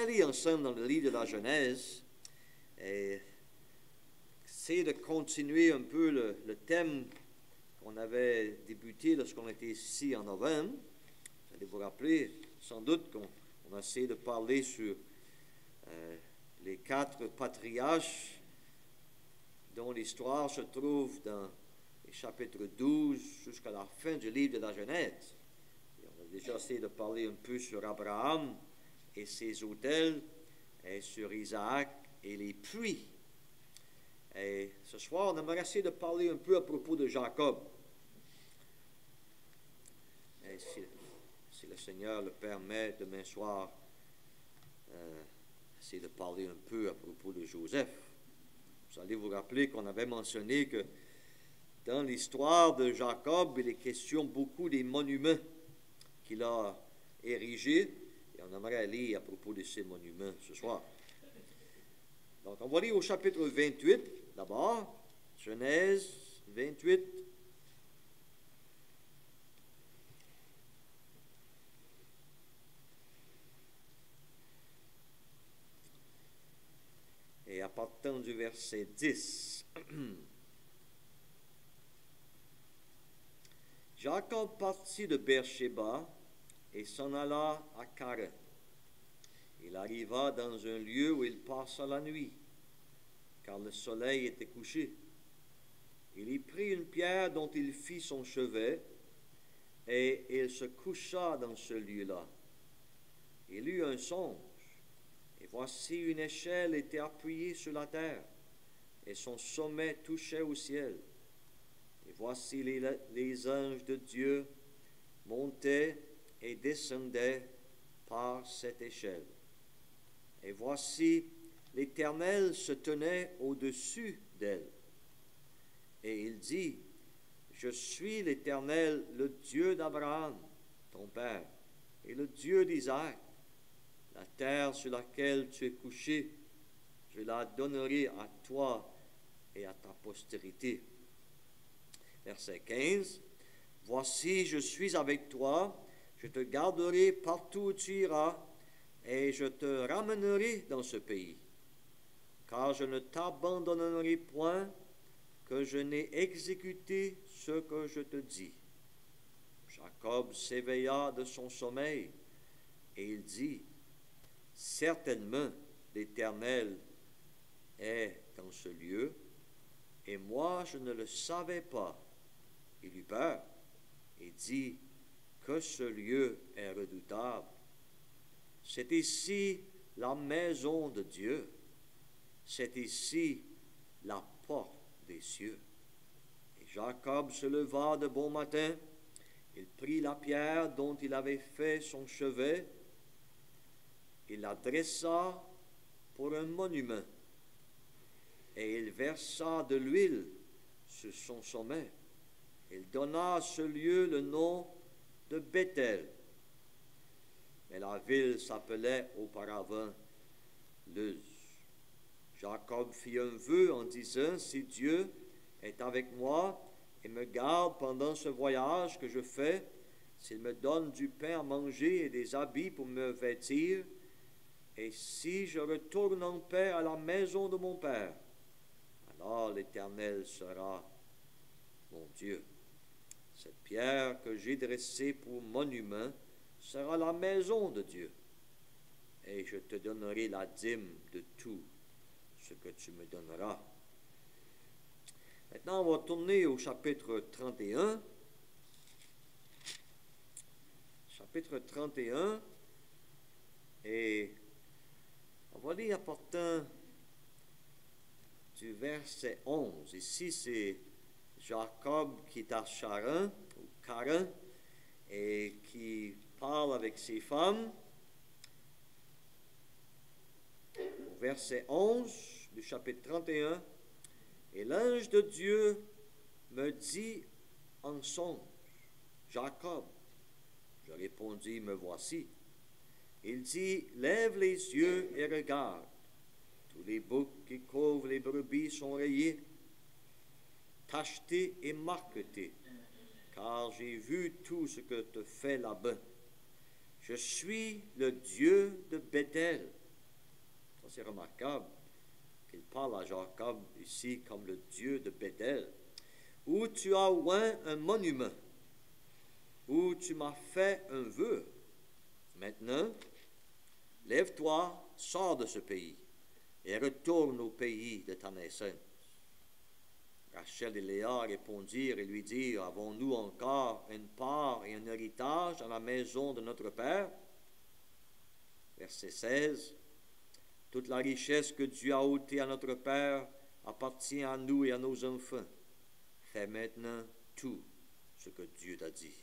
aller ensemble dans le livre de la Genèse et essayer de continuer un peu le thème qu'on avait débuté lorsqu'on était ici en novembre. Vous allez vous rappeler sans doute qu'on a essayé de parler sur les 4 patriarches dont l'histoire se trouve dans les chapitres 12 jusqu'à la fin du livre de la Genèse. Et on a déjà essayé de parler un peu sur Abraham et ses autels, et sur Isaac et les puits. Et ce soir, on aimerait essayer de parler un peu à propos de Jacob. Et si le Seigneur le permet, demain soir, essayer de parler un peu à propos de Joseph. Vous allez vous rappeler qu'on avait mentionné que dans l'histoire de Jacob, il est question beaucoup des monuments qu'il a érigés. Et on aimerait lire à propos de ces monuments ce soir. Donc, on va lire au chapitre 28, d'abord. Genèse 28. Et à partir du verset 10. Jacob partit de Beersheba et s'en alla à Charan. Il arriva dans un lieu où il passa la nuit, car le soleil était couché. Il y prit une pierre dont il fit son chevet, et il se coucha dans ce lieu-là. Il eut un songe, et voici une échelle était appuyée sur la terre, et son sommet touchait au ciel. Et voici les anges de Dieu montaient et descendaient par cette échelle. Et voici, l'Éternel se tenait au-dessus d'elle. Et il dit, je suis l'Éternel, le Dieu d'Abraham, ton père, et le Dieu d'Isaac. La terre sur laquelle tu es couché, je la donnerai à toi et à ta postérité. Verset 15, voici, je suis avec toi, je te garderai partout où tu iras, et je te ramènerai dans ce pays, car je ne t'abandonnerai point, que je n'ai exécuté ce que je te dis. Jacob s'éveilla de son sommeil, et il dit, certainement l'Éternel est dans ce lieu, et moi je ne le savais pas. Il eut peur, et dit, que ce lieu est redoutable. C'est ici la maison de Dieu. C'est ici la porte des cieux. Et Jacob se leva de bon matin. Il prit la pierre dont il avait fait son chevet. Il la dressa pour un monument. Et il versa de l'huile sur son sommet. Il donna à ce lieu le nom de Bethel. Mais la ville s'appelait auparavant Luz. Jacob fit un vœu en disant, si Dieu est avec moi et me garde pendant ce voyage que je fais, s'il me donne du pain à manger et des habits pour me vêtir, et si je retourne en paix à la maison de mon père, alors l'Éternel sera mon Dieu. Cette pierre que j'ai dressée pour monument sera la maison de Dieu, et je te donnerai la dîme de tout ce que tu me donneras. Maintenant, on va tourner au chapitre 31. Chapitre 31, et on va lire à partir du verset 11. Ici, c'est Jacob qui est à Charan, ou Charan, et qui parle avec ses femmes. Au verset 11 du chapitre 31, et l'ange de Dieu me dit en songe, Jacob. Je répondis, me voici. Il dit, lève les yeux et regarde. Tous les boucs qui couvrent les brebis sont rayés, tachetés et marquetés, car j'ai vu tout ce que te fait Laban. Je suis le Dieu de Bethel, Ça, c'est remarquable qu'il parle à Jacob ici comme le Dieu de Béthel, où tu as oint un monument, où tu m'as fait un vœu. Maintenant, lève-toi, sors de ce pays et retourne au pays de ta naissance. Rachel et Léa répondirent et lui dirent, avons-nous encore une part et un héritage dans la maison de notre père? Verset 16. Toute la richesse que Dieu a ôtée à notre père appartient à nous et à nos enfants. Fais maintenant tout ce que Dieu t'a dit.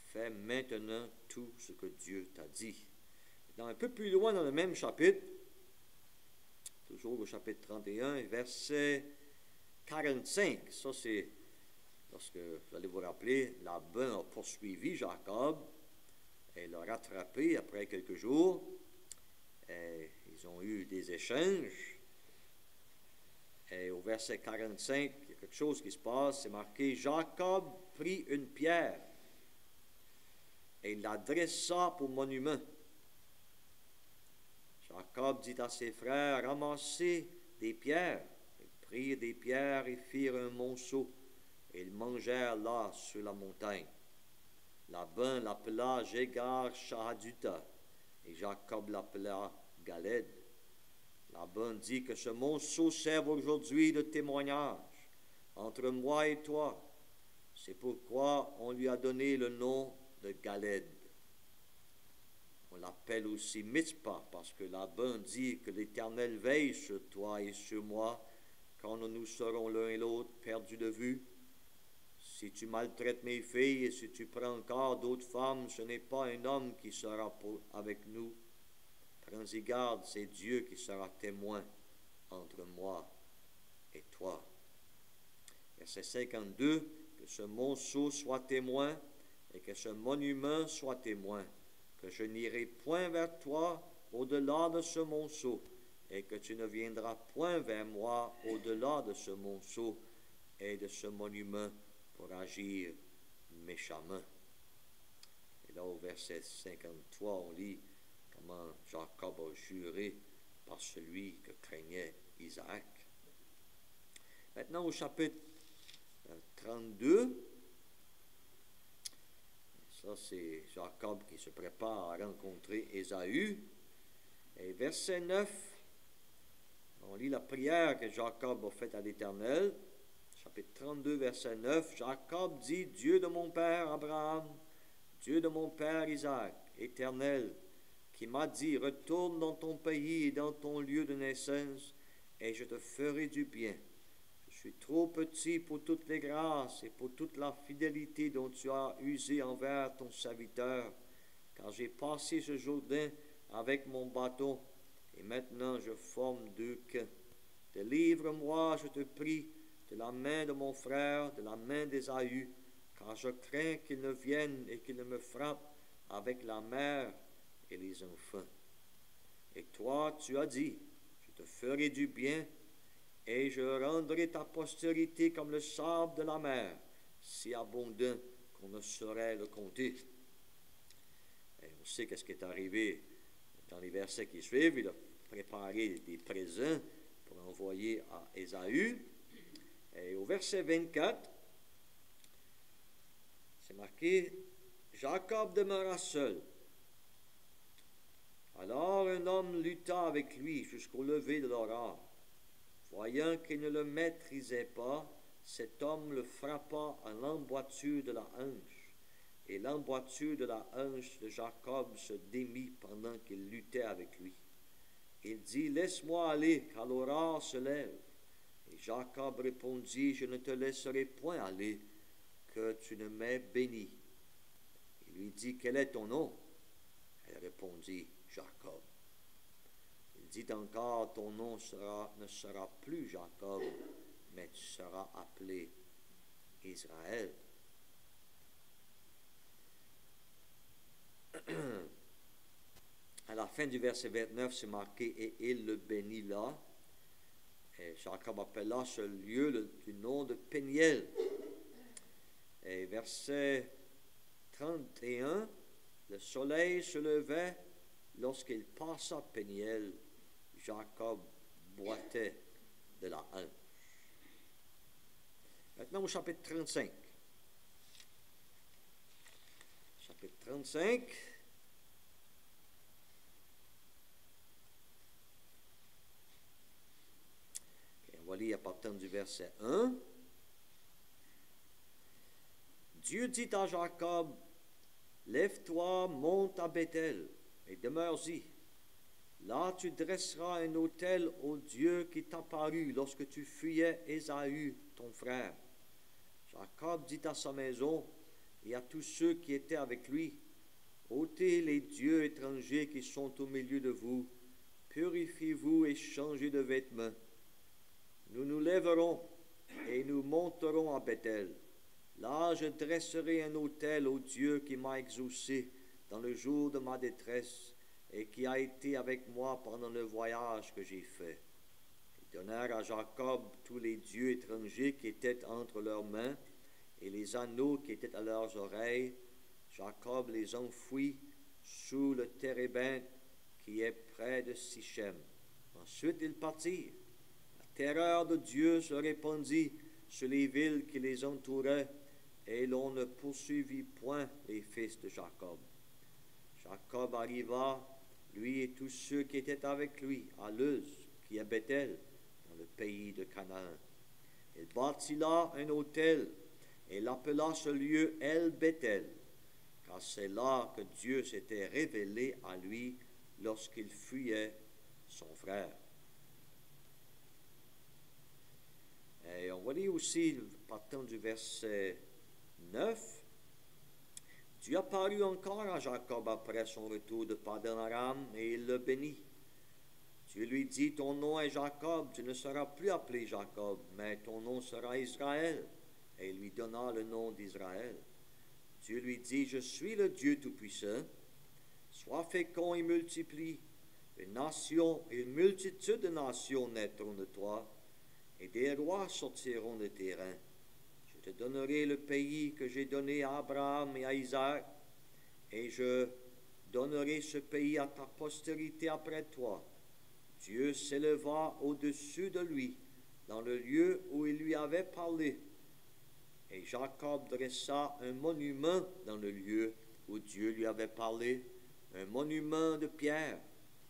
Fais maintenant tout ce que Dieu t'a dit. Un peu plus loin dans le même chapitre, toujours au chapitre 31, verset 45, ça c'est, lorsque vous allez vous rappeler, Laban a poursuivi Jacob et l'a rattrapé après quelques jours. Et ils ont eu des échanges. Et au verset 45, il y a quelque chose qui se passe, c'est marqué, Jacob prit une pierre et la dressa pour monument. Jacob dit à ses frères, ramassez des pierres. Ils prirent des pierres et firent un monceau, et ils mangèrent là sur la montagne. Laban l'appela Jégar Shahaduta, et Jacob l'appela Galed. Laban dit que ce monceau serve aujourd'hui de témoignage entre moi et toi. C'est pourquoi on lui a donné le nom de Galed. On l'appelle aussi Mitzpah, parce que Laban dit que l'Éternel veille sur toi et sur moi quand nous serons l'un et l'autre perdus de vue. Si tu maltraites mes filles et si tu prends encore d'autres femmes, ce n'est pas un homme qui sera avec nous. Prends-y garde, c'est Dieu qui sera témoin entre moi et toi. Verset 52, que ce monceau soit témoin et que ce monument soit témoin, que je n'irai point vers toi au-delà de ce monceau, et que tu ne viendras point vers moi au-delà de ce monceau et de ce monument pour agir méchamment. Et là, au verset 53, on lit comment Jacob a juré par celui que craignait Isaac. Maintenant, au chapitre 32, ça, c'est Jacob qui se prépare à rencontrer Ésaü. Et verset 9, on lit la prière que Jacob a faite à l'Éternel. Chapitre 32, verset 9, Jacob dit, Dieu de mon père Abraham, Dieu de mon père Isaac, Éternel, qui m'a dit, retourne dans ton pays et dans ton lieu de naissance, et je te ferai du bien. Je suis trop petit pour toutes les grâces et pour toute la fidélité dont tu as usé envers ton serviteur, car j'ai passé ce Jourdain avec mon bâton, et maintenant je forme 2 camps. Délivre-moi, je te prie, de la main de mon frère, de la main d'Ésaü, car je crains qu'il ne vienne et qu'il ne me frappe avec la mère et les enfants. Et toi, tu as dit, je te ferai du bien, et je rendrai ta postérité comme le sable de la mer, si abondant qu'on ne saurait le compter. Et on sait qu'est-ce qui est arrivé dans les versets qui suivent. Il a préparé des présents pour envoyer à Ésaü. Et au verset 24, c'est marqué, Jacob demeura seul. Alors un homme lutta avec lui jusqu'au lever de l'aurore. Voyant qu'il ne le maîtrisait pas, cet homme le frappa à l'emboîture de la hanche. Et l'emboîture de la hanche de Jacob se démit pendant qu'il luttait avec lui. Il dit, laisse-moi aller, car l'aurore se lève. Et Jacob répondit, je ne te laisserai point aller, que tu ne m'aies béni. Il lui dit, quel est ton nom? Elle répondit, Jacob. Il dit encore, ton nom ne sera plus Jacob, mais tu seras appelé Israël. À la fin du verset 29, c'est marqué, et il le bénit là. Et Jacob appela ce lieu du nom de Péniel. Et verset 31, le soleil se levait lorsqu'il passa Péniel, Jacob boitait de la hanche. Maintenant au chapitre 35. Chapitre 35. Et on va lire à partir du verset 1. Dieu dit à Jacob, lève-toi, monte à Béthel et demeure-y. Là tu dresseras un autel au Dieu qui t'apparut lorsque tu fuyais Ésaü, ton frère. Jacob dit à sa maison et à tous ceux qui étaient avec lui, ôtez les dieux étrangers qui sont au milieu de vous, purifiez-vous et changez de vêtements. Nous nous lèverons et nous monterons à Béthel. Là je dresserai un autel au Dieu qui m'a exaucé dans le jour de ma détresse et qui a été avec moi pendant le voyage que j'ai fait. Ils donnèrent à Jacob tous les dieux étrangers qui étaient entre leurs mains et les anneaux qui étaient à leurs oreilles. Jacob les enfouit sous le térébinthe qui est près de Sichem. Ensuite ils partirent. La terreur de Dieu se répandit sur les villes qui les entouraient, et l'on ne poursuivit point les fils de Jacob. Jacob arriva, lui et tous ceux qui étaient avec lui, à Luz, qui est Béthel, dans le pays de Canaan. Il bâtit là un autel et l'appela ce lieu El-Béthel, car c'est là que Dieu s'était révélé à lui lorsqu'il fuyait son frère. Et on va lire aussi, partant du verset 9, Dieu apparut encore à Jacob après son retour de Padan-Aram et il le bénit. Dieu lui dit, ton nom est Jacob, tu ne seras plus appelé Jacob, mais ton nom sera Israël. Et il lui donna le nom d'Israël. Dieu lui dit, je suis le Dieu Tout-Puissant, sois fécond et multiplie. Une multitude de nations naîtront de toi, et des rois sortiront de tes reins. Je te donnerai le pays que j'ai donné à Abraham et à Isaac, et je donnerai ce pays à ta postérité après toi. Dieu s'éleva au-dessus de lui, dans le lieu où il lui avait parlé. Et Jacob dressa un monument dans le lieu où Dieu lui avait parlé, un monument de pierre,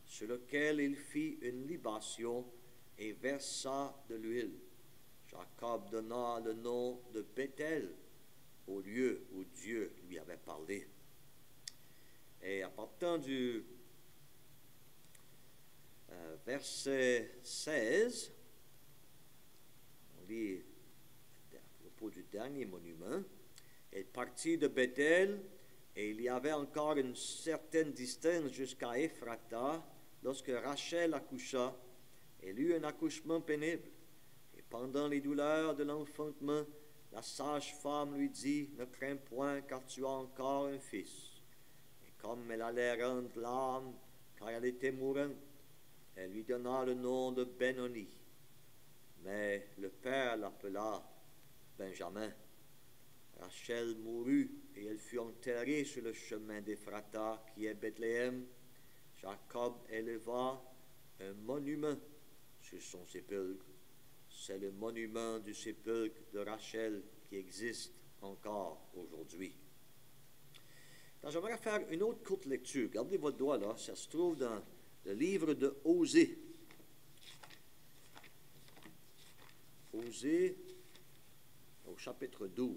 sur lequel il fit une libation et versa de l'huile. Jacob donna le nom de Béthel au lieu où Dieu lui avait parlé. Et à partir du verset 16, on lit à propos du dernier monument. Il partit de Béthel et il y avait encore une certaine distance jusqu'à Ephrata lorsque Rachel accoucha. Elle eut un accouchement pénible. Et pendant les douleurs de l'enfantement, la sage-femme lui dit, ne crains point car tu as encore un fils. Et comme elle allait rendre l'âme, car elle était mourante, elle lui donna le nom de Benoni. Mais le père l'appela Benjamin. Rachel mourut et elle fut enterrée sur le chemin d'Ephrata qui est Bethléem. Jacob éleva un monument sur son sépulcre. C'est le monument du sépulcre de Rachel qui existe encore aujourd'hui. J'aimerais faire une autre courte lecture. Gardez votre doigt là, ça se trouve dans le livre de Osée. Osée au chapitre 12.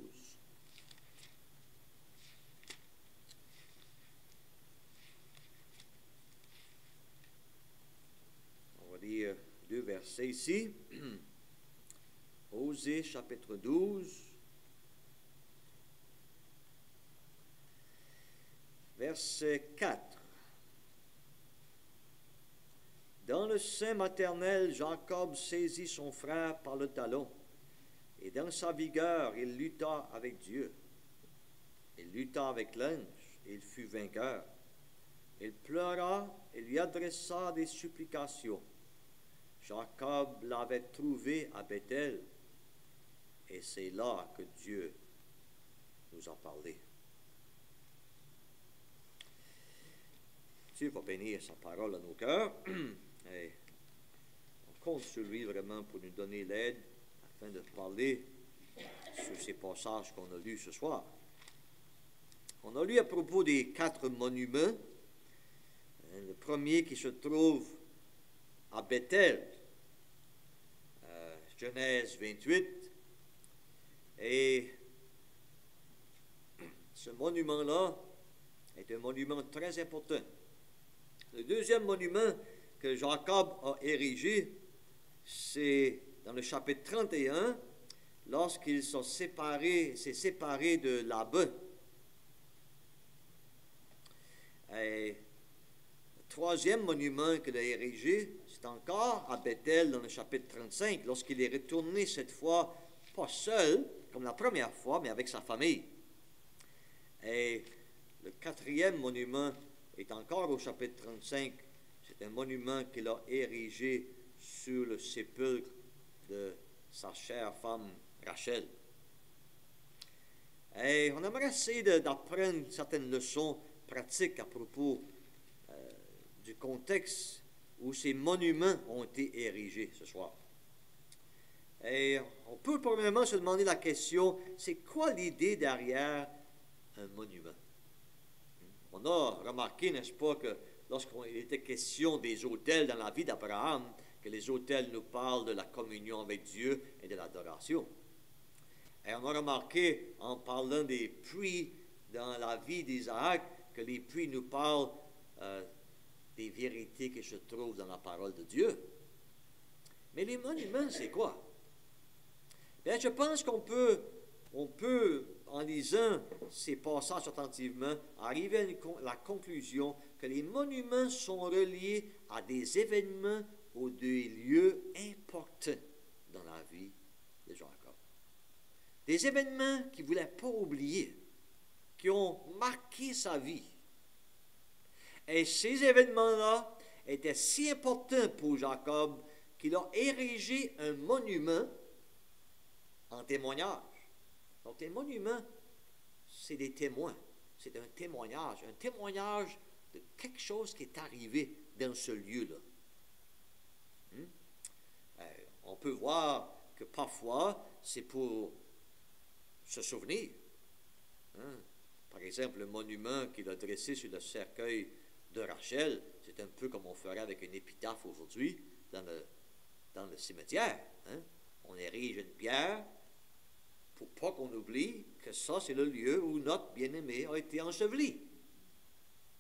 On va lire deux versets ici. Osée chapitre 12, verset 4. Dans le sein maternel, Jacob saisit son frère par le talon, et dans sa vigueur, il lutta avec Dieu. Il lutta avec l'ange, et il fut vainqueur. Il pleura et lui adressa des supplications. Jacob l'avait trouvé à Béthel, et c'est là que Dieu nous a parlé. Dieu va bénir sa parole à nos cœurs. Et on compte sur lui vraiment pour nous donner l'aide afin de parler sur ces passages qu'on a lus ce soir. On a lu à propos des 4 monuments. Le premier qui se trouve à Bethel, Genèse 28. Et ce monument-là est un monument très important. Le deuxième monument que Jacob a érigé, c'est dans le chapitre 31, lorsqu'il s'est séparé de Laban. Et le troisième monument qu'il a érigé, c'est encore à Bethel dans le chapitre 35, lorsqu'il est retourné cette fois, pas seul, comme la première fois, mais avec sa famille. Et le quatrième monument est encore au chapitre 35. C'est un monument qu'il a érigé sur le sépulcre de sa chère femme Rachel. Et on aimerait essayer d'apprendre certaines leçons pratiques à propos du contexte où ces monuments ont été érigés ce soir. Et on peut premièrement se demander la question, c'est quoi l'idée derrière un monument? On a remarqué, n'est-ce pas, que lorsqu'il était question des autels dans la vie d'Abraham, que les autels nous parlent de la communion avec Dieu et de l'adoration. Et on a remarqué, en parlant des puits dans la vie d'Isaac, que les puits nous parlent des vérités qui se trouvent dans la parole de Dieu. Mais les monuments, c'est quoi? Bien, je pense qu'on peut, en lisant ces passages attentivement, arriver à la conclusion que les monuments sont reliés à des événements ou des lieux importants dans la vie de Jacob. Des événements qu'il ne voulait pas oublier, qui ont marqué sa vie. Et ces événements-là étaient si importants pour Jacob qu'il a érigé un monument en témoignage. Donc, les monuments, c'est des témoins. C'est un témoignage de quelque chose qui est arrivé dans ce lieu-là. On peut voir que parfois, c'est pour se souvenir. Par exemple, le monument qu'il a dressé sur le cercueil de Rachel, c'est un peu comme on ferait avec une épitaphe aujourd'hui dans le cimetière. On érige une pierre pour pas qu'on oublie que ça, c'est le lieu où notre bien-aimé a été enseveli.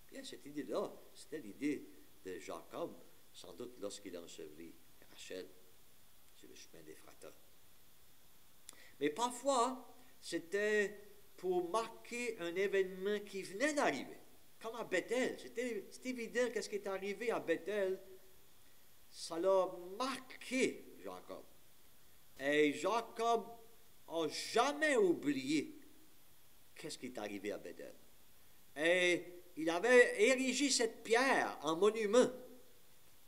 Bien, cette idée-là, c'était l'idée de Jacob, sans doute lorsqu'il a enseveli Rachel sur le chemin d'Éphrata. Mais parfois, c'était pour marquer un événement qui venait d'arriver, comme à Bethel. C'est évident qu'est-ce qui est arrivé à Bethel, ça l'a marqué Jacob. Et Jacob n'a jamais oublié qu'est-ce qui est arrivé à Bethel. Et il avait érigé cette pierre en monument,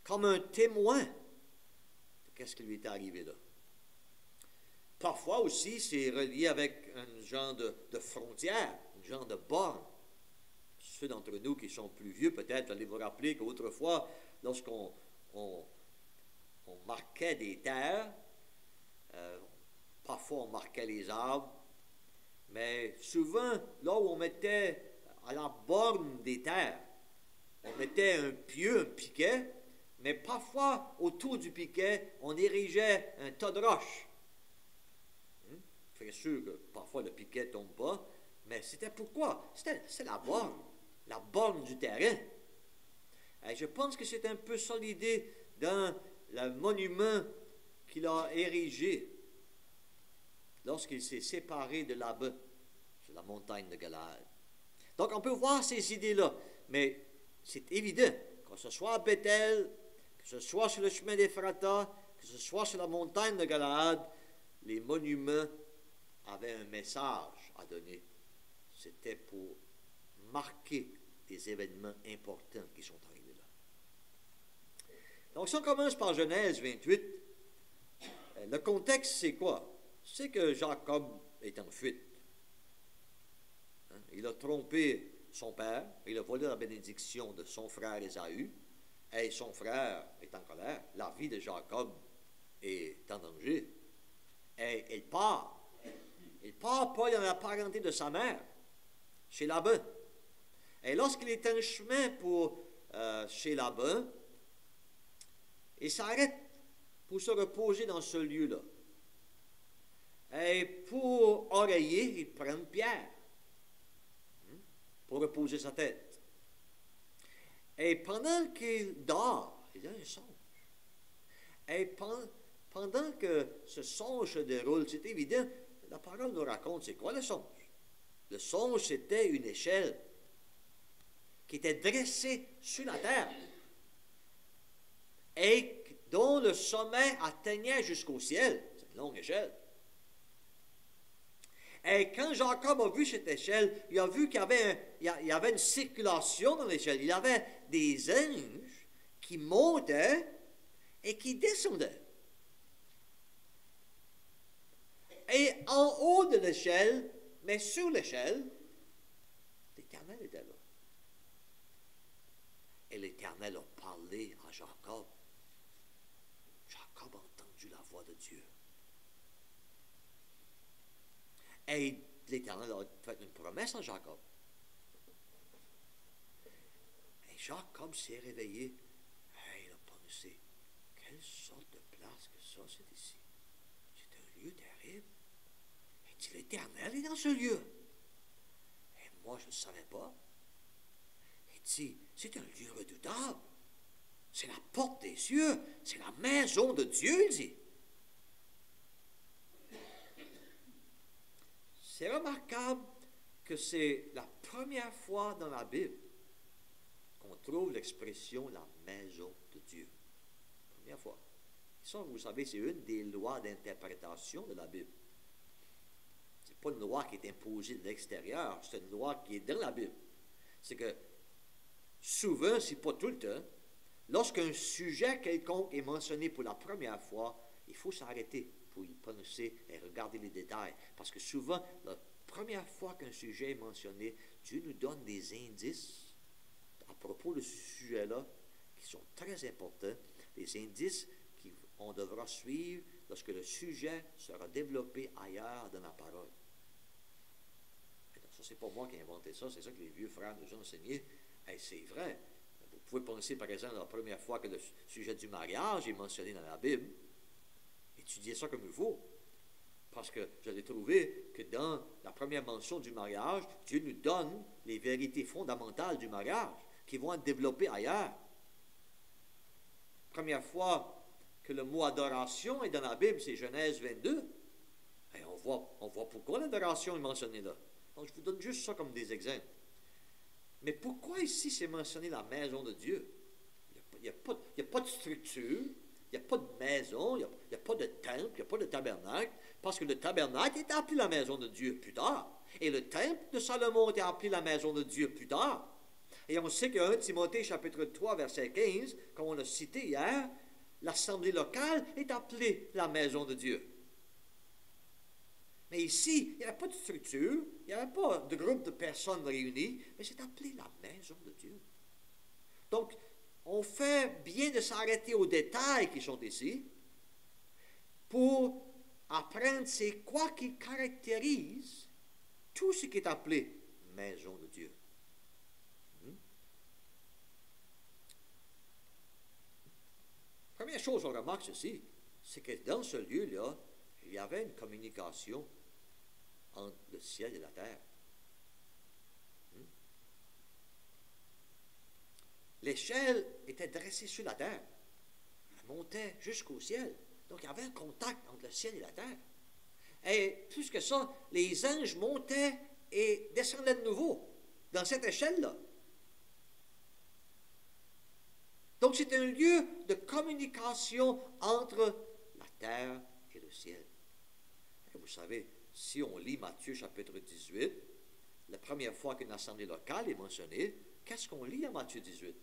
comme un témoin de qu'est-ce qui lui est arrivé là. Parfois aussi, c'est relié avec un genre de frontière, un genre de borne. Ceux d'entre nous qui sont plus vieux, peut-être, allez vous rappeler qu'autrefois, lorsqu'on marquait des terres, parfois on marquait les arbres, mais souvent, là où on mettait à la borne des terres, on mettait un pieu, un piquet, mais parfois, autour du piquet, on érigeait un tas de roches. C'est sûr que parfois le piquet ne tombe pas, mais c'était pourquoi? C'est la borne du terrain. Et je pense que c'est un peu ça l'idée dans le monument qu'il a érigé lorsqu'il s'est séparé de Laban sur la montagne de Galaad. Donc on peut voir ces idées-là, mais c'est évident, que ce soit à Bethel, que ce soit sur le chemin d'Éphrata, que ce soit sur la montagne de Galaad, les monuments avaient un message à donner. C'était pour marquer des événements importants qui sont arrivés là. Donc si on commence par Genèse 28, le contexte c'est quoi? C'est que Jacob est en fuite. Il a trompé son père, il a volé la bénédiction de son frère Ésaü, et son frère est en colère, la vie de Jacob est en danger. Et il part pas dans la parenté de sa mère, chez Laban. Et lorsqu'il est en chemin pour chez Laban, il s'arrête pour se reposer dans ce lieu-là. Et pour oreiller, il prend une pierre pour reposer sa tête. Et pendant qu'il dort, il a un songe. Et pendant que ce songe se déroule, c'est évident, la parole nous raconte c'est quoi le songe. Le songe, c'était une échelle qui était dressée sur la terre et dont le sommet atteignait jusqu'au ciel. C'est une longue échelle. Et quand Jacob a vu cette échelle, il a vu qu'il y avait une circulation dans l'échelle. Il y avait des anges qui montaient et qui descendaient. Et en haut de l'échelle, mais sur l'échelle, l'Éternel était là. Et l'Éternel a parlé à Jacob. Jacob a entendu la voix de Dieu. Et l'Éternel a fait une promesse à Jacob. Et Jacob s'est réveillé. Et il a pensé, quelle sorte de place que ça, c'est ici. C'est un lieu terrible. Et dit, l'Éternel est dans ce lieu. Et moi, je ne savais pas. Il dit, c'est un lieu redoutable. C'est la porte des cieux. C'est la maison de Dieu, il dit. C'est remarquable que c'est la première fois dans la Bible qu'on trouve l'expression la maison de Dieu. Première fois. Ça, vous savez, c'est une des lois d'interprétation de la Bible. Ce n'est pas une loi qui est imposée de l'extérieur, c'est une loi qui est dans la Bible. C'est que souvent, si pas tout le temps, lorsqu'un sujet quelconque est mentionné pour la première fois, il faut s'arrêter pour y penser et regarder les détails. Parce que souvent, la première fois qu'un sujet est mentionné, Dieu nous donne des indices à propos de ce sujet-là qui sont très importants, des indices qu'on devra suivre lorsque le sujet sera développé ailleurs dans la parole. Et donc, ça, c'est pas moi qui ai inventé ça, c'est ça que les vieux frères nous ont enseigné. Et c'est vrai. Vous pouvez penser, par exemple, la première fois que le sujet du mariage est mentionné dans la Bible. Étudiez ça comme il faut. Parce que vous allez trouver que dans la première mention du mariage, Dieu nous donne les vérités fondamentales du mariage qui vont être développées ailleurs. Première fois que le mot adoration est dans la Bible, c'est Genèse 22. Et on voit pourquoi l'adoration est mentionnée là. Donc je vous donne juste ça comme des exemples. Mais pourquoi ici c'est mentionné la maison de Dieu? Il n'y a pas de structure. Il n'y a pas de maison, il n'y a pas de temple, il n'y a pas de tabernacle, parce que le tabernacle était appelé la maison de Dieu plus tard. Et le temple de Salomon était appelé la maison de Dieu plus tard. Et on sait que 1 Timothée chapitre 3, verset 15, comme on l'a cité hier, l'assemblée locale est appelée la maison de Dieu. Mais ici, il n'y avait pas de structure, il n'y avait pas de groupe de personnes réunies, mais c'est appelé la maison de Dieu. Donc, on fait bien de s'arrêter aux détails qui sont ici pour apprendre c'est quoi qui caractérise tout ce qui est appelé maison de Dieu. Première chose, on remarque ceci, c'est que dans ce lieu-là, il y avait une communication entre le ciel et la terre. L'échelle était dressée sur la terre. Elle montait jusqu'au ciel. Donc, il y avait un contact entre le ciel et la terre. Et plus que ça, les anges montaient et descendaient de nouveau dans cette échelle-là. Donc, c'est un lieu de communication entre la terre et le ciel. Et vous savez, si on lit Matthieu chapitre 18, la première fois qu'une assemblée locale est mentionnée, qu'est-ce qu'on lit à Matthieu 18?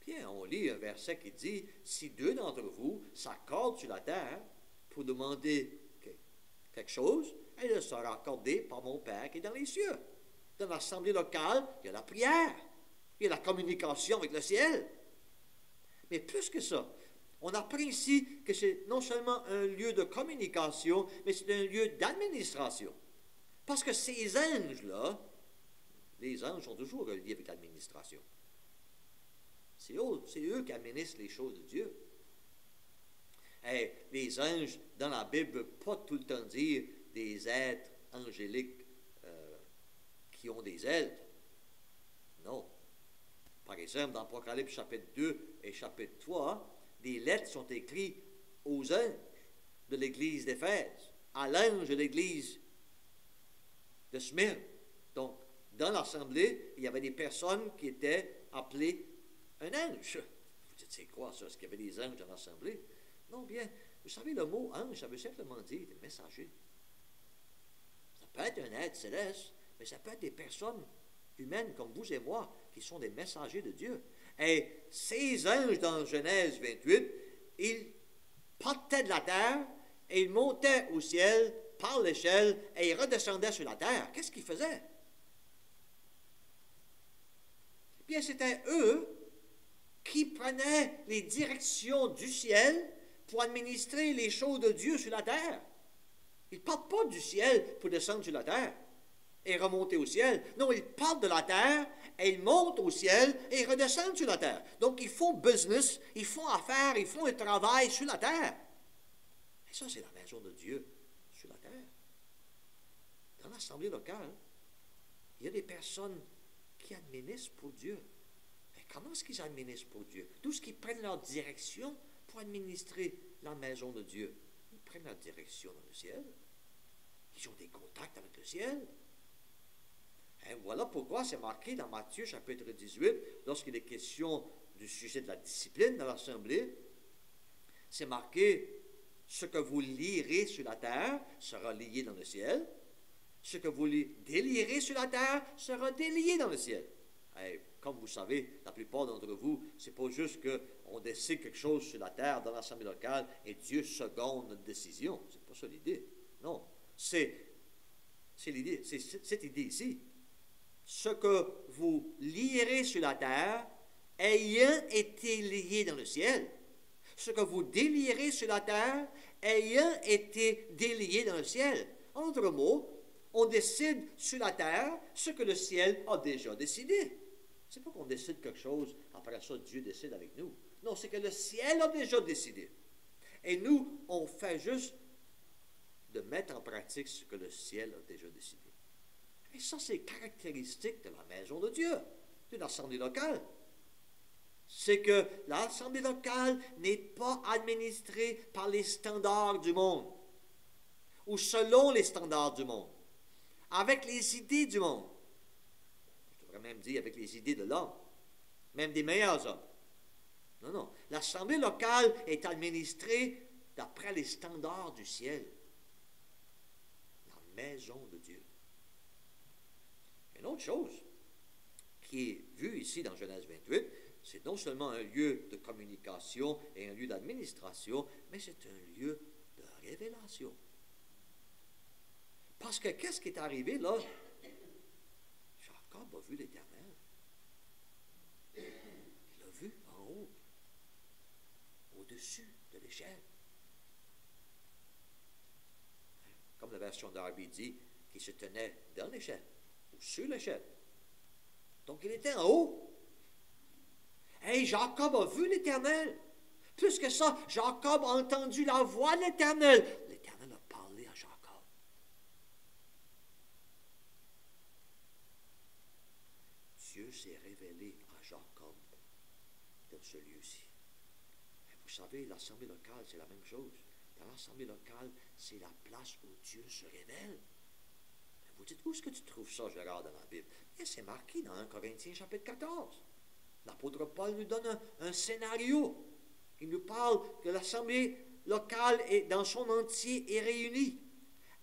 Bien, on lit un verset qui dit, si deux d'entre vous s'accordent sur la terre pour demander quelque chose, elle sera accordée par mon Père qui est dans les cieux. Dans l'assemblée locale, il y a la prière, il y a la communication avec le ciel. Mais plus que ça, on apprend ici que c'est non seulement un lieu de communication, mais c'est un lieu d'administration. Parce que ces anges-là, les anges sont toujours reliés avec l'administration. C'est eux qui administrent les choses de Dieu. Et les anges, dans la Bible, ne veulent pas tout le temps dire des êtres angéliques qui ont des ailes. Non. Par exemple, dans Apocalypse chapitre 2 et chapitre 3, des lettres sont écrites aux anges de l'église d'Éphèse, à l'ange de l'église de Smyrne. Donc, dans l'assemblée, il y avait des personnes qui étaient appelées un ange. Vous dites, c'est quoi ça? Est-ce qu'il y avait des anges dans l'assemblée? Non, bien, vous savez, le mot ange, ça veut simplement dire des messagers. Ça peut être un être céleste, mais ça peut être des personnes humaines comme vous et moi, qui sont des messagers de Dieu. Et ces anges dans Genèse 28, ils partaient de la terre et ils montaient au ciel par l'échelle et ils redescendaient sur la terre. Qu'est-ce qu'ils faisaient? Eh bien, c'était eux qui prenaient les directions du ciel pour administrer les choses de Dieu sur la terre. Ils ne partent pas du ciel pour descendre sur la terre et remonter au ciel. Non, ils partent de la terre et ils montent au ciel et ils redescendent sur la terre. Donc, ils font business, ils font affaires, ils font un travail sur la terre. Et ça, c'est la maison de Dieu sur la terre. Dans l'assemblée locale, il y a des personnes qui administrent pour Dieu. Mais comment est-ce qu'ils administrent pour Dieu? D'où est-ce qu'ils prennent leur direction pour administrer la maison de Dieu? Ils prennent leur direction dans le ciel. Ils ont des contacts avec le ciel. Et voilà pourquoi c'est marqué dans Matthieu chapitre 18, lorsqu'il est question du sujet de la discipline dans l'assemblée, c'est marqué « Ce que vous lirez sur la terre sera lié dans le ciel. Ce que vous délierez sur la terre sera délié dans le ciel. » Et comme vous savez, la plupart d'entre vous, c'est pas juste qu'on décide quelque chose sur la terre dans l'assemblée locale et Dieu seconde notre décision. C'est pas ça l'idée. Non. C'est l'idée, c'est cette idée ici. Ce que vous lierez sur la terre ayant été lié dans le ciel. Ce que vous délierez sur la terre ayant été délié dans le ciel. En d'autres mots, on décide sur la terre ce que le ciel a déjà décidé. C'est pas qu'on décide quelque chose, après ça Dieu décide avec nous. Non, c'est que le ciel a déjà décidé. Et nous, on fait juste de mettre en pratique ce que le ciel a déjà décidé. Et ça, c'est caractéristique de la maison de Dieu, de l'assemblée locale. C'est que l'assemblée locale n'est pas administrée par les standards du monde, ou selon les standards du monde, avec les idées du monde. Je devrais même dire avec les idées de l'homme, même des meilleurs hommes. Non, non. L'assemblée locale est administrée d'après les standards du ciel. La maison de Dieu. Une autre chose qui est vue ici dans Genèse 28, c'est non seulement un lieu de communication et un lieu d'administration, mais c'est un lieu de révélation. Parce que qu'est-ce qui est arrivé là? Jacob a vu l'Éternel. Il l'a vu en haut, au-dessus de l'échelle. Comme la version d'Arby dit, qui se tenait dans l'échelle. Ou sur l'échelle. Donc il était en haut. Et Jacob a vu l'Éternel. Plus que ça, Jacob a entendu la voix de l'Éternel. L'Éternel a parlé à Jacob. Dieu s'est révélé à Jacob dans ce lieu-ci. Et vous savez, l'assemblée locale, c'est la même chose. Dans l'assemblée locale, c'est la place où Dieu se révèle. Vous dites, où est-ce que tu trouves ça, Gérard, dans la Bible? Et c'est marqué dans 1 Corinthiens chapitre 14. L'apôtre Paul nous donne un scénario. Il nous parle que l'assemblée locale est, dans son entier est réunie.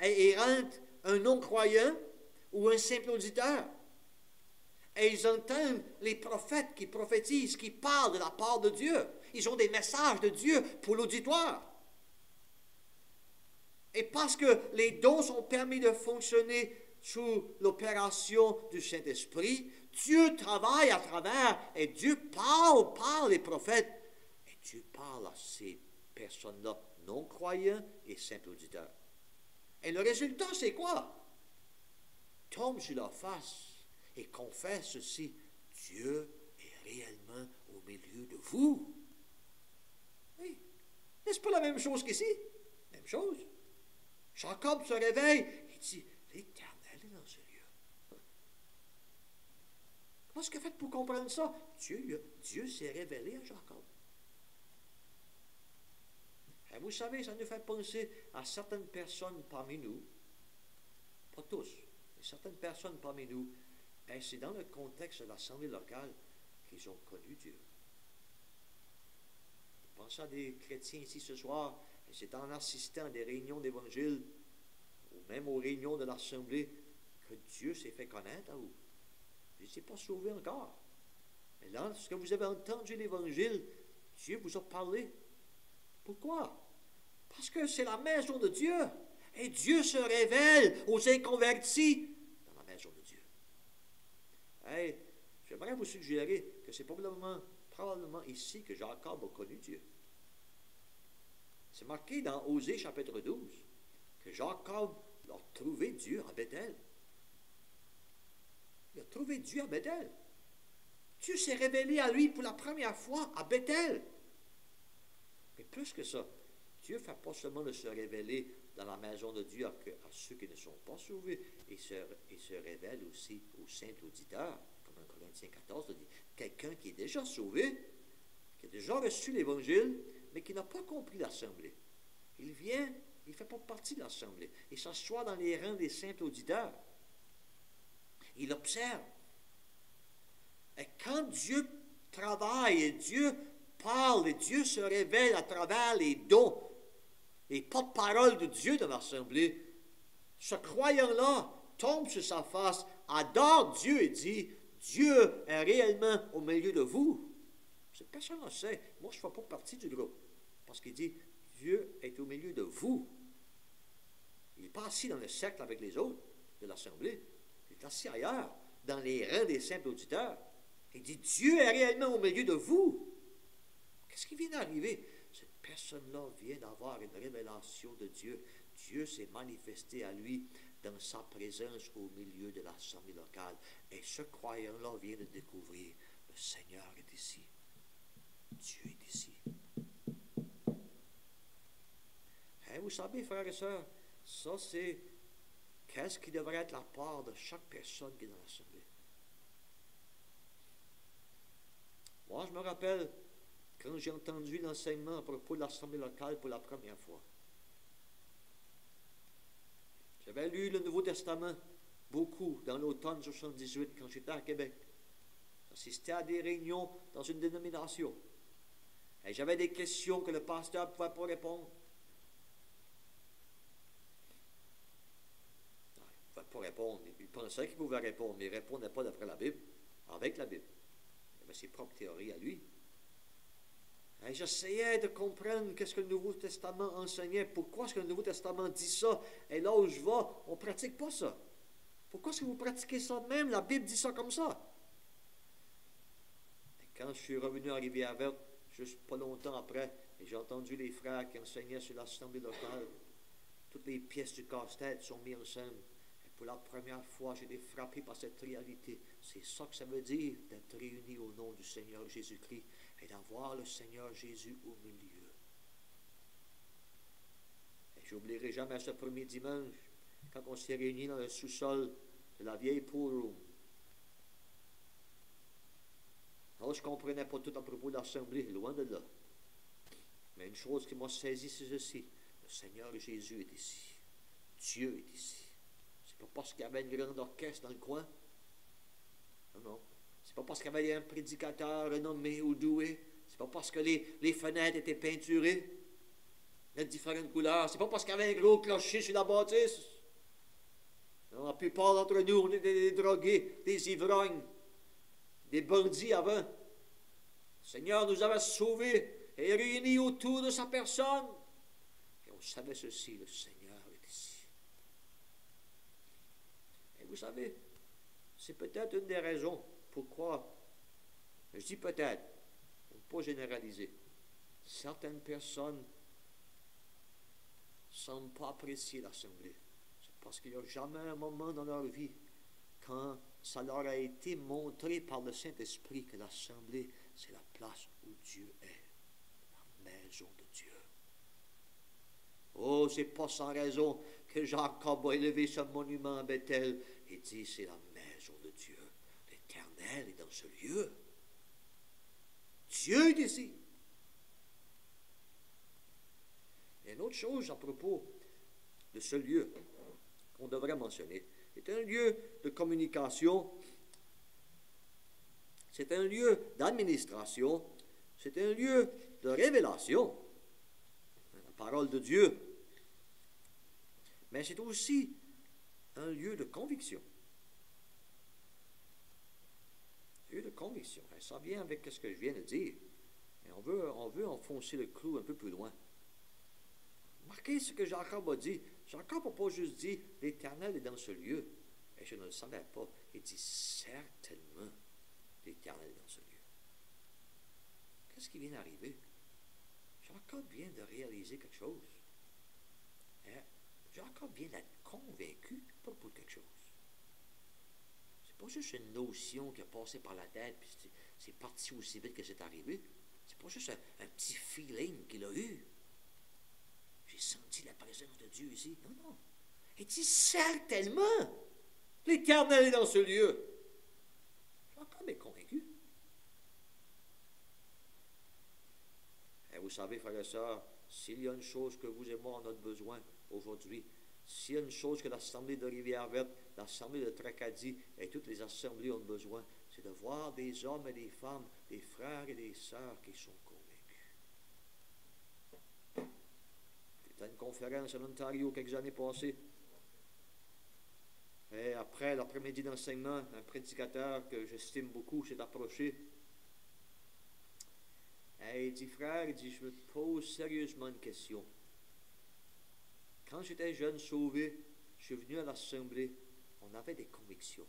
Et rentre un non-croyant ou un simple auditeur. Et ils entendent les prophètes qui prophétisent, qui parlent de la part de Dieu. Ils ont des messages de Dieu pour l'auditoire. Et parce que les dons sont permis de fonctionner sous l'opération du Saint-Esprit. Dieu travaille à travers et Dieu parle par les prophètes. Et Dieu parle à ces personnes-là, non-croyants et simples auditeurs. Et le résultat, c'est quoi? Tombe sur leur face et confesse ceci: Dieu est réellement au milieu de vous. Oui. N'est-ce pas la même chose qu'ici? Même chose. Jacob se réveille, il dit: l'Éternel est dans ce lieu. Comment est-ce qu'il a fait pour comprendre ça? Dieu s'est révélé à Jacob. Et vous savez, ça nous fait penser à certaines personnes parmi nous, pas tous, mais certaines personnes parmi nous, et c'est dans le contexte de l'assemblée locale qu'ils ont connu Dieu. Pensez à des chrétiens ici ce soir, et c'est en assistant à des réunions d'évangile, ou même aux réunions de l'assemblée, que Dieu s'est fait connaître à vous. Vous n'étiez pas sauvés encore. Mais lorsque vous avez entendu l'évangile, Dieu vous a parlé. Pourquoi? Parce que c'est la maison de Dieu. Et Dieu se révèle aux inconvertis dans la maison de Dieu. Hey, j'aimerais vous suggérer que c'est probablement ici que Jacob a connu Dieu. C'est marqué dans Osée chapitre 12 que Jacob a trouvé Dieu à Bethel. Il a trouvé Dieu à Bethel. Dieu s'est révélé à lui pour la première fois à Bethel. Mais plus que ça, Dieu ne fait pas seulement de se révéler dans la maison de Dieu à ceux qui ne sont pas sauvés, il se révèle aussi aux simples auditeurs, comme en Corinthiens 14, dit, quelqu'un qui est déjà sauvé, qui a déjà reçu l'Évangile, mais qui n'a pas compris l'Assemblée. Il vient, il ne fait pas partie de l'Assemblée. Il s'assoit dans les rangs des simples auditeurs. Il observe. Et quand Dieu travaille et Dieu parle et Dieu se révèle à travers les dons, les porte-paroles de Dieu dans l'Assemblée, ce croyant-là tombe sur sa face, adore Dieu et dit: Dieu est réellement au milieu de vous. Cette personne le sait. Moi, je ne fais pas partie du groupe. Parce qu'il dit: Dieu est au milieu de vous. Il n'est pas assis dans le cercle avec les autres de l'Assemblée. Il est assis ailleurs, dans les rangs des simples auditeurs. Il dit: Dieu est réellement au milieu de vous. Qu'est-ce qui vient d'arriver? Cette personne-là vient d'avoir une révélation de Dieu. Dieu s'est manifesté à lui dans sa présence au milieu de l'assemblée locale. Et ce croyant-là vient de découvrir: le Seigneur est ici. Dieu est ici. Et vous savez, frères et sœurs, ça c'est qu'est-ce qui devrait être la part de chaque personne qui est dans l'assemblée. Moi, je me rappelle quand j'ai entendu l'enseignement à propos de l'assemblée locale pour la première fois. J'avais lu le Nouveau Testament beaucoup dans l'automne 78 quand j'étais à Québec. J'assistais à des réunions dans une dénomination. Et j'avais des questions que le pasteur ne pouvait pas répondre. Non, il ne pouvait pas répondre. Il pensait qu'il pouvait répondre, mais il ne répondait pas d'après la Bible, avec la Bible. Il avait ses propres théories à lui. Et j'essayais de comprendre qu'est-ce que le Nouveau Testament enseignait. Pourquoi est-ce que le Nouveau Testament dit ça? Et là où je vais, on ne pratique pas ça. Pourquoi est-ce que vous pratiquez ça de même? La Bible dit ça comme ça. Et quand je suis revenu à Rivière-Verte, juste pas longtemps après, et j'ai entendu les frères qui enseignaient sur l'assemblée locale, toutes les pièces du casse-tête sont mises ensemble. Et pour la première fois, j'ai été frappé par cette réalité. C'est ça que ça veut dire, d'être réunis au nom du Seigneur Jésus-Christ et d'avoir le Seigneur Jésus au milieu. Et j'oublierai jamais ce premier dimanche, quand on s'est réunis dans le sous-sol de la vieille pool room. Alors, je ne comprenais pas tout à propos de l'assemblée, loin de là. Mais une chose qui m'a saisi, c'est ceci: le Seigneur Jésus est ici. Dieu est ici. C'est pas parce qu'il y avait une grande orchestre dans le coin. Non, non. C'est pas parce qu'il y avait un prédicateur renommé ou doué. C'est pas parce que les fenêtres étaient peinturées de différentes couleurs. C'est pas parce qu'il y avait un gros clocher sur la bâtisse. Non, la plupart d'entre nous, on était des drogués, des ivrognes, des bandits avant. Le Seigneur nous avait sauvés et réunis autour de sa personne. Et on savait ceci: le Seigneur est ici. vous savez, c'est peut-être une des raisons pourquoi, je dis peut-être, pour ne pas généraliser, certaines personnes ne semblent pas apprécier l'Assemblée. C'est parce qu'il n'y a jamais un moment dans leur vie quand ça leur a été montré par le Saint-Esprit que l'Assemblée, c'est la place où Dieu est, la maison de Dieu. Oh, c'est pas sans raison que Jacob a élevé ce monument à Bethel et dit, c'est la maison de Dieu. L'Éternel est dans ce lieu. Dieu est ici. Et une autre chose à propos de ce lieu qu'on devrait mentionner, c'est un lieu de communication, c'est un lieu d'administration, c'est un lieu de révélation, la parole de Dieu, mais c'est aussi un lieu de conviction. Lieu de conviction. Et ça vient avec ce que je viens de dire. Et on veut enfoncer le clou un peu plus loin. Marquez ce que Jacob a dit. Jacob n'a pas juste dit, l'Éternel est dans ce lieu. Et je ne le savais pas. Il dit, certainement, l'Éternel est dans ce lieu. Qu'est-ce qui vient d'arriver? Jacob vient de réaliser quelque chose. Et Jacob vient d'être convaincu à propos de quelque chose. C'est pas juste une notion qui a passé par la tête, puis c'est parti aussi vite que c'est arrivé. C'est pas juste un petit feeling qu'il a eu. J'ai senti la présence de Dieu ici. Non, non. Il dit certainement, l'Éternel est dans ce lieu. Jacob est convaincu. Et vous savez, frères et sœurs, s'il y a une chose que vous et moi en avons besoin aujourd'hui, s'il y a une chose que l'Assemblée de Rivière-Verte, l'Assemblée de Tracadie et toutes les assemblées ont besoin, c'est de voir des hommes et des femmes, des frères et des sœurs qui sont convaincus. J'étais à une conférence en Ontario quelques années passées. Et après l'après-midi d'enseignement, un prédicateur que j'estime beaucoup s'est approché. Et il dit, frère, il dit, je me pose sérieusement une question. Quand j'étais jeune sauvé, je suis venu à l'Assemblée, on avait des convictions.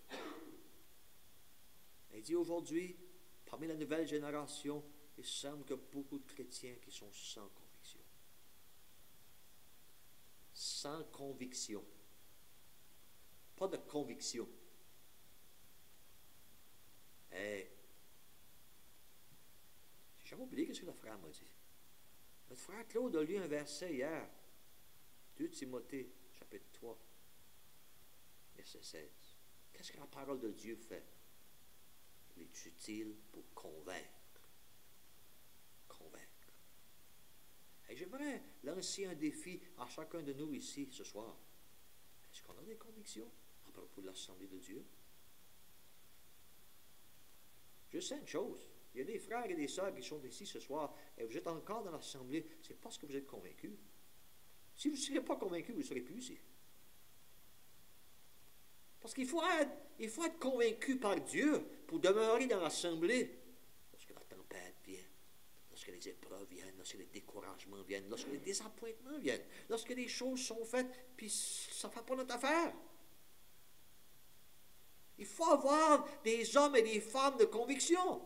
Et il dit, aujourd'hui, parmi la nouvelle génération, il semble qu'il y a beaucoup de chrétiens qui sont sans conviction. Sans conviction. Pas de conviction. Et j'ai jamais oublié ce que le frère m'a dit. Notre frère Claude a lu un verset hier. 2 Timothée, chapitre 3, verset 16. Qu'est-ce que la parole de Dieu fait? Elle est utile pour convaincre. Convaincre. Et j'aimerais lancer un défi à chacun de nous ici ce soir. Est-ce qu'on a des convictions à propos de l'Assemblée de Dieu? Je sais une chose. Il y a des frères et des sœurs qui sont ici ce soir et vous êtes encore dans l'Assemblée. C'est parce que vous êtes convaincus. Si vous ne serez pas convaincu, vous ne serez plus ici. Parce qu'il faut être convaincu par Dieu pour demeurer dans l'Assemblée. Lorsque la tempête vient, lorsque les épreuves viennent, lorsque les découragements viennent, lorsque les désappointements viennent, lorsque les choses sont faites, puis ça ne fait pas notre affaire. Il faut avoir des hommes et des femmes de conviction.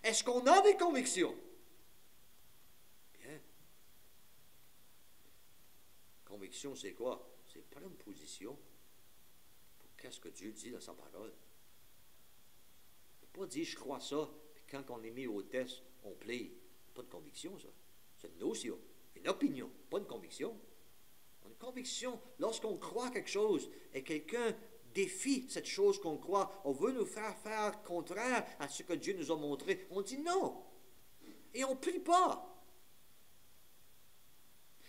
Est-ce qu'on a des convictions? Bien. Conviction, c'est quoi? C'est prendre position pour qu'est-ce que Dieu dit dans sa parole. Il ne faut pas dire je crois ça, puis quand on est mis au test, on plaît. Pas de conviction, ça. C'est une notion, une opinion, pas une conviction. Une conviction, lorsqu'on croit quelque chose et quelqu'un défie cette chose qu'on croit, on veut nous faire contraire à ce que Dieu nous a montré, on dit non. Et on ne prie pas.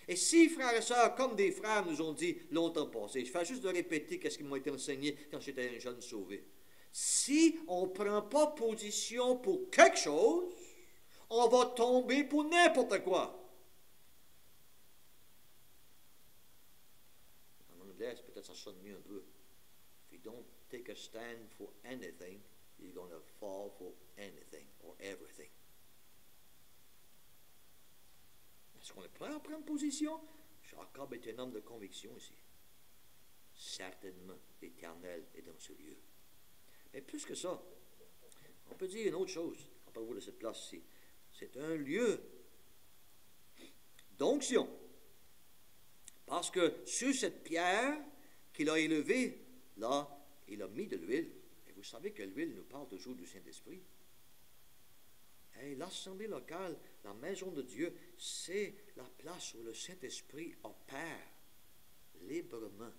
Et si, frères et sœurs, comme des frères nous ont dit longtemps passé, je fais juste de répéter ce qui m'a été enseigné quand j'étais un jeune sauvé. Si on ne prend pas position pour quelque chose, on va tomber pour n'importe quoi. En anglais, peut-être ça sonne mieux un peu. If you don't take a stand for anything, you're going to fall for anything or everything. Est-ce qu'on est prêt à prendre position? Jacob est un homme de conviction ici. certainement, l'Éternel est dans ce lieu. Mais plus que ça, on peut dire une autre chose à propos de cette place-ci. C'est un lieu d'onction. Parce que sur cette pierre qu'il a élevée, là, il a mis de l'huile. Et vous savez que l'huile nous parle toujours du Saint-Esprit. Et l'assemblée locale, la maison de Dieu, c'est la place où le Saint-Esprit opère librement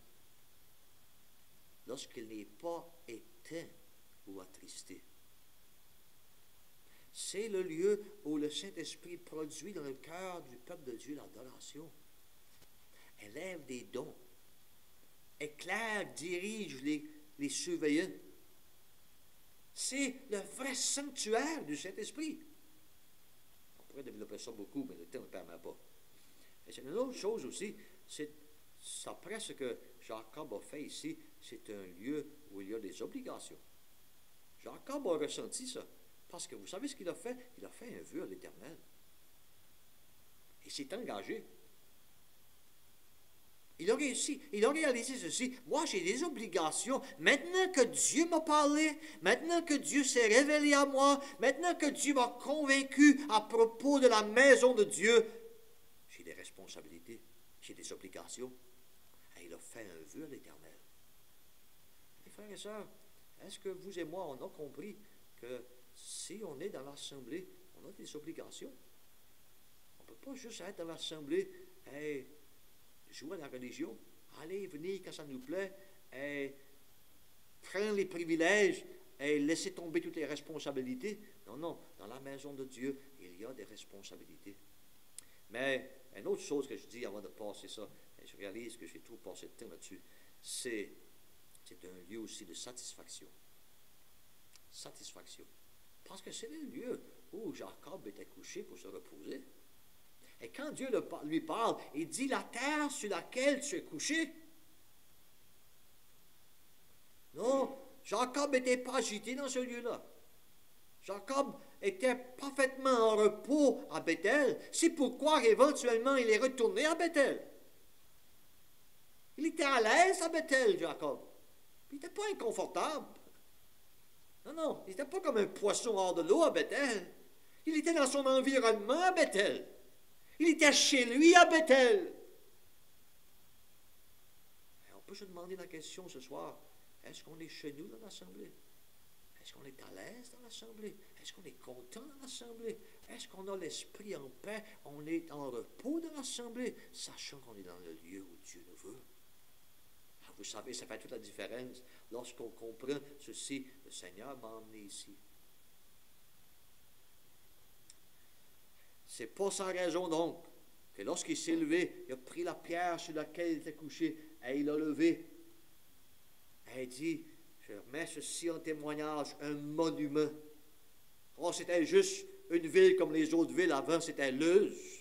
lorsqu'il n'est pas éteint ou attristé. C'est le lieu où le Saint-Esprit produit dans le cœur du peuple de Dieu l'adoration, élève des dons, éclaire, dirige les surveillants. C'est le vrai sanctuaire du Saint-Esprit. On pourrait développer ça beaucoup, mais le temps ne permet pas. Et c'est une autre chose aussi, c'est après ce que Jacob a fait ici, c'est un lieu où il y a des obligations. Jacob a ressenti ça. Parce que vous savez ce qu'il a fait? Il a fait un vœu à l'Éternel. Il s'est engagé. Il a réussi, il a réalisé ceci. Moi, j'ai des obligations. Maintenant que Dieu m'a parlé, maintenant que Dieu s'est révélé à moi, maintenant que Dieu m'a convaincu à propos de la maison de Dieu, j'ai des responsabilités, j'ai des obligations. Et il a fait un vœu à l'Éternel. Mes frères et sœurs, est-ce que vous et moi, on a compris que si on est dans l'assemblée, on a des obligations? On ne peut pas juste être dans l'assemblée et jouer à la religion, aller venir quand ça nous plaît, et prendre les privilèges et laisser tomber toutes les responsabilités. Non, non, dans la maison de Dieu, il y a des responsabilités. Mais une autre chose que je dis avant de passer ça, et je réalise que j'ai trop passé de temps là-dessus, c'est un lieu aussi de satisfaction. Satisfaction. Parce que c'est le lieu où Jacob était couché pour se reposer. Et quand Dieu lui parle, il dit la terre sur laquelle tu es couché. Non, Jacob n'était pas agité dans ce lieu-là. Jacob était parfaitement en repos à Bethel. C'est pourquoi éventuellement il est retourné à Bethel. Il était à l'aise à Bethel, Jacob. Il n'était pas inconfortable. Non, non, il n'était pas comme un poisson hors de l'eau à Bethel. Il était dans son environnement à Bethel. Il était chez lui à Bethel. Et on peut se demander la question ce soir, est-ce qu'on est chez nous dans l'assemblée? Est-ce qu'on est à l'aise dans l'assemblée? Est-ce qu'on est content dans l'assemblée? Est-ce qu'on a l'esprit en paix? On est en repos dans l'assemblée, sachant qu'on est dans le lieu où Dieu nous veut. Vous savez, ça fait toute la différence lorsqu'on comprend ceci. Le Seigneur m'a emmené ici. C'est pas sans raison donc que lorsqu'il s'est levé, il a pris la pierre sur laquelle il était couché et il l'a levé. Et il dit, je remets ceci en témoignage, un monument. Oh, c'était juste une ville comme les autres villes avant, c'était Luz.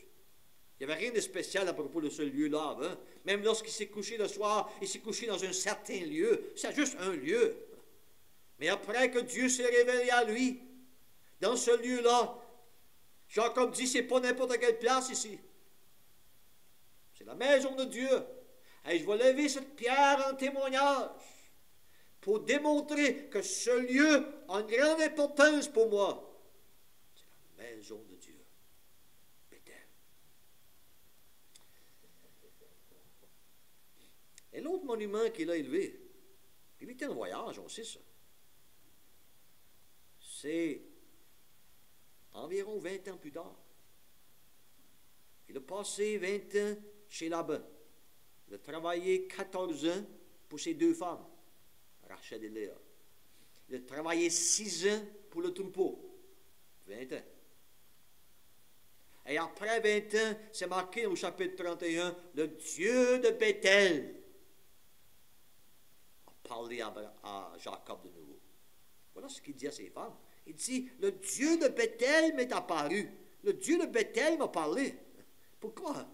Il n'y avait rien de spécial à propos de ce lieu-là avant. Même lorsqu'il s'est couché le soir, il s'est couché dans un certain lieu. C'est juste un lieu. Mais après que Dieu s'est révélé à lui, dans ce lieu-là, Jacob dit, c'est pas n'importe quelle place ici. C'est la maison de Dieu. Et je vais lever cette pierre en témoignage pour démontrer que ce lieu a une grande importance pour moi. C'est la maison de Dieu. Et l'autre monument qu'il a élevé, il était en voyage, on sait ça. C'est environ 20 ans plus tard. Il a passé 20 ans chez Laban. Il a travaillé 14 ans pour ses deux femmes, Rachel et Léa. Il a travaillé 6 ans pour le troupeau, 20 ans. Et après 20 ans, c'est marqué au chapitre 31, le Dieu de Bethel parler à Jacob de nouveau. Voilà ce qu'il dit à ses femmes. Il dit, le Dieu de Bethel m'est apparu. Le Dieu de Bethel m'a parlé. Pourquoi?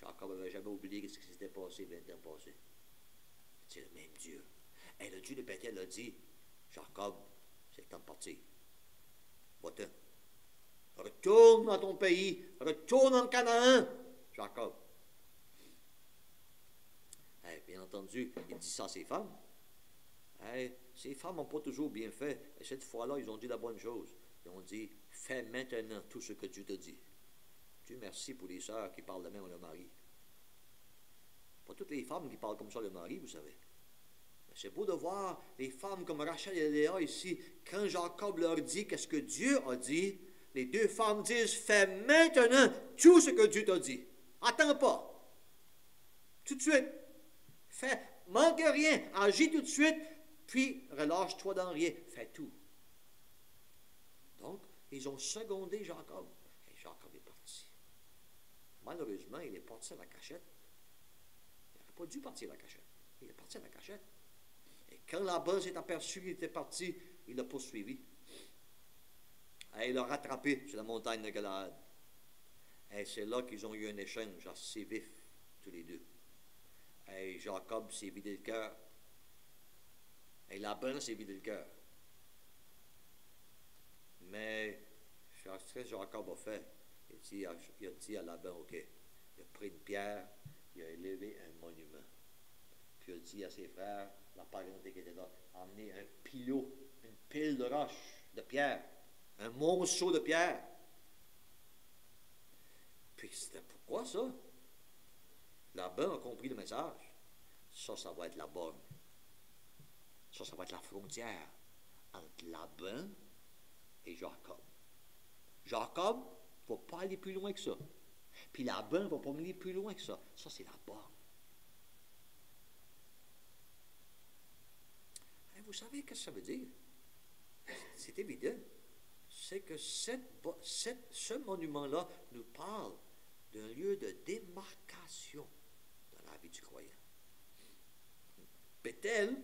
Jacob n'avait jamais oublié ce qui s'était passé 20 ans passés. C'est le même Dieu. Et le Dieu de Bethel a dit, Jacob, c'est le temps de partir. Va-t'en. Retourne dans ton pays. Retourne en Canaan, Jacob. Et bien entendu, il dit ça à ses femmes. Hey, ces femmes n'ont pas toujours bien fait. Et cette fois-là, ils ont dit la bonne chose. Ils ont dit, fais maintenant tout ce que Dieu te dit. Dieu merci pour les sœurs qui parlent de même à leur mari. Pas toutes les femmes qui parlent comme ça à leur mari, vous savez. Mais c'est beau de voir les femmes comme Rachel et Léa ici. Quand Jacob leur dit qu'est-ce que Dieu a dit, les deux femmes disent, fais maintenant tout ce que Dieu t'a dit. Attends pas. Tout de suite. Fais, manque rien. Agis tout de suite, puis relâche-toi dans rien. Fais tout. Donc, ils ont secondé Jacob. Et Jacob est parti. Malheureusement, il est parti à la cachette. Il n'aurait pas dû partir à la cachette. Il est parti à la cachette. Et quand Laban s'est aperçu qu'il était parti, il l'a poursuivi. Et il l'a rattrapé sur la montagne de Galaad. Et c'est là qu'ils ont eu un échange assez vif, tous les deux. Et Jacob s'est vidé le cœur. Et Laban s'est vidé le cœur. Mais ce que Jacob a fait, il a dit à Laban, OK, il a pris une pierre, il a élevé un monument. Puis il a dit à ses frères, la parenté qui était là, emmener un pilot, une pile de roches, de pierre, un monceau de pierre. Puis c'était pourquoi ça? Laban a compris le message. Ça va être la borne. Ça va être la frontière entre Laban et Jacob. Jacob ne va pas aller plus loin que ça. Puis Laban ne va pas aller plus loin que ça. Ça, c'est la borne. Et vous savez ce que ça veut dire? C'est évident. C'est que ce monument-là nous parle d'un lieu de démarcation dans la vie du croyant. Bethel,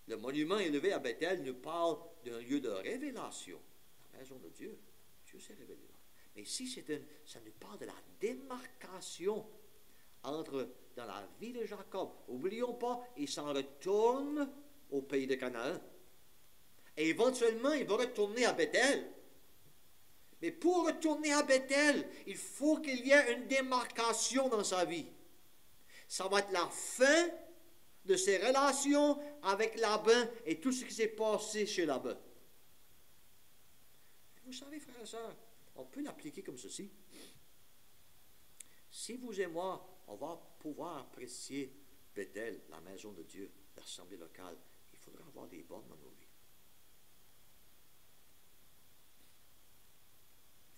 le monument élevé à Bethel nous parle d'un lieu de révélation, la maison de Dieu. Dieu s'est révélé là. Mais ici, ça nous parle de la démarcation dans la vie de Jacob. N'oublions pas, il s'en retourne au pays de Canaan. Et éventuellement, il va retourner à Bethel. Mais pour retourner à Bethel, il faut qu'il y ait une démarcation dans sa vie. Ça va être la fin de ses relations avec Laban et tout ce qui s'est passé chez Laban. Vous savez, frères et sœurs, on peut l'appliquer comme ceci. Si vous et moi, on va pouvoir apprécier Bethel, la maison de Dieu, l'assemblée locale, il faudra avoir des bornes dans nos vies.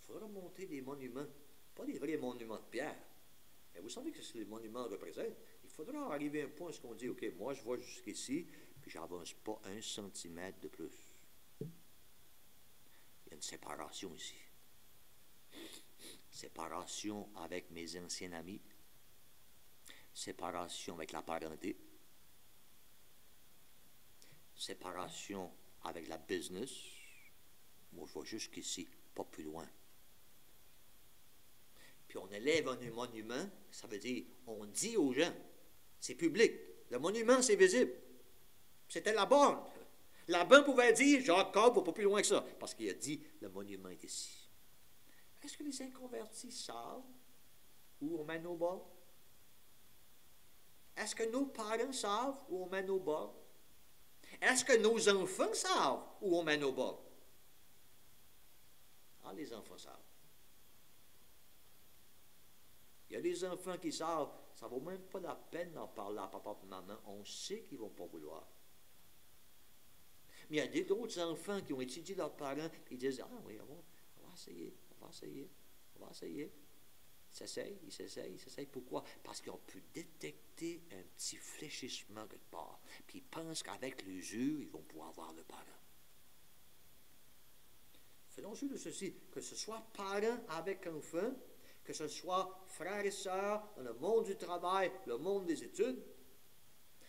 Il faudra monter des monuments, pas des vrais monuments de pierre. Mais vous savez que ce que les monuments représentent. Il faudra arriver à un point où on dit, OK, moi je vois jusqu'ici, puis j'avance pas 1 centimètre de plus. Il y a une séparation ici. Séparation avec mes anciens amis. Séparation avec la parenté. Séparation avec la business. Moi je vois jusqu'ici, pas plus loin. Puis on élève un monument, ça veut dire, on dit aux gens, c'est public, le monument c'est visible. C'était la borne. Laban pouvait dire, Jacob va pas plus loin que ça, parce qu'il a dit, le monument est ici. Est-ce que les inconvertis savent où on met nos bornes? Est-ce que nos parents savent où on met nos bornes? Est-ce que nos enfants savent où on met nos bornes? Ah, les enfants savent. Il y a des enfants qui savent, ça ne vaut même pas la peine d'en parler à papa et maman. On sait qu'ils ne vont pas vouloir. Mais il y a d'autres enfants qui ont étudié leurs parents et ils disent, ah oui, on va essayer. Ils s'essayent. Pourquoi? Parce qu'ils ont pu détecter un petit fléchissement quelque part. Puis ils pensent qu'avec l'usure, ils vont pouvoir voir le parent. Faisons sûr de ceci, que ce soit parents avec enfants, que ce soit frères et sœurs dans le monde du travail, le monde des études,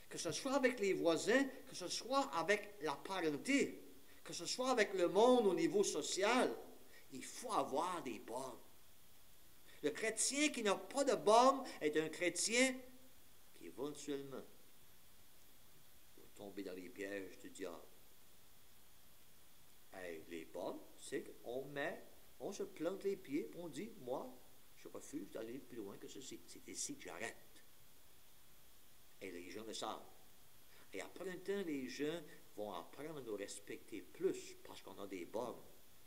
que ce soit avec les voisins, que ce soit avec la parenté, que ce soit avec le monde au niveau social, il faut avoir des bornes. Le chrétien qui n'a pas de bornes est un chrétien qui éventuellement va tomber dans les pièges du diable. Et les bornes, c'est qu'on se plante les pieds, on dit, moi, Je refuse d'aller plus loin que ceci. C'est ici que j'arrête. Et les gens le savent. Et après un temps, les gens vont apprendre à nous respecter plus parce qu'on a des bornes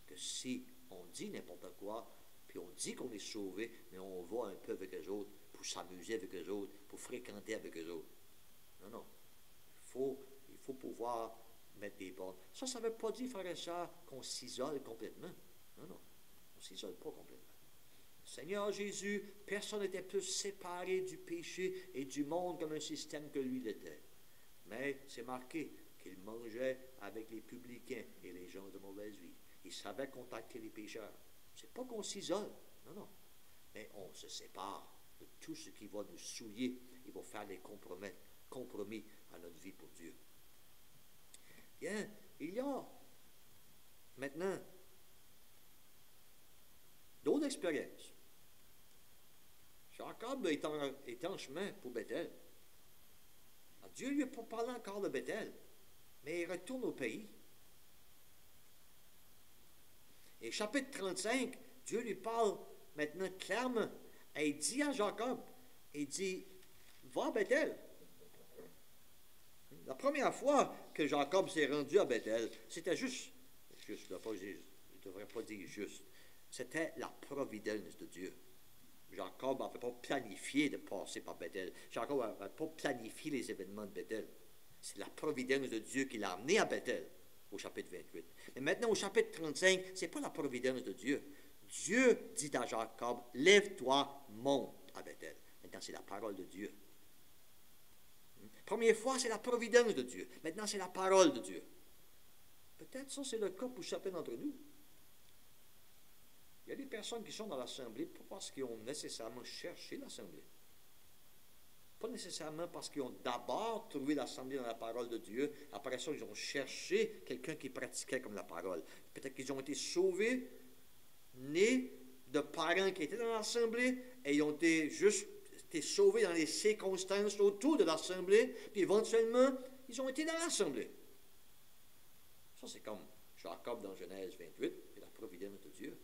que si on dit n'importe quoi, puis on dit qu'on est sauvé, mais on va un peu avec eux autres pour s'amuser avec eux autres, pour fréquenter avec eux autres. Non, non. Il faut pouvoir mettre des bornes. Ça ne veut pas dire, frère et sœurs, qu'on s'isole complètement. Non, non. On ne s'isole pas complètement. Seigneur Jésus, personne n'était plus séparé du péché et du monde comme un système que lui l'était. Mais c'est marqué qu'il mangeait avec les publicains et les gens de mauvaise vie. Il savait contacter les pécheurs. C'est pas qu'on s'isole, non, non. Mais on se sépare de tout ce qui va nous souiller et va faire des compromis à notre vie pour Dieu. Bien, il y a maintenant d'autres expériences. Jacob est en chemin pour Bethel. Dieu lui a pas parlé encore de Bethel, mais il retourne au pays. Et chapitre 35, Dieu lui parle maintenant clairement. Et il dit à Jacob, il dit, va à Bethel. La première fois que Jacob s'est rendu à Bethel, c'était juste, je ne devrais pas dire juste, c'était la providence de Dieu. Jacob n'avait pas planifié de passer par Bethel. Jacob n'avait pas planifié les événements de Bethel. C'est la providence de Dieu qui l'a amené à Bethel, au chapitre 28. Mais maintenant, au chapitre 35, ce n'est pas la providence de Dieu. Dieu dit à Jacob, lève-toi, monte à Bethel. Maintenant, c'est la parole de Dieu. Première fois, c'est la providence de Dieu. Maintenant, c'est la parole de Dieu. Peut-être ça, c'est le cas pour certains d'entre nous. Il y a des personnes qui sont dans l'Assemblée pas parce qu'ils ont nécessairement cherché l'Assemblée. Pas nécessairement parce qu'ils ont d'abord trouvé l'Assemblée dans la parole de Dieu. Après ça, ils ont cherché quelqu'un qui pratiquait comme la parole. Peut-être qu'ils ont été sauvés, nés de parents qui étaient dans l'Assemblée, et ils ont été sauvés dans les circonstances autour de l'Assemblée, puis éventuellement, ils ont été dans l'Assemblée. Ça, c'est comme Jacob dans Genèse 28, et la providence de Dieu.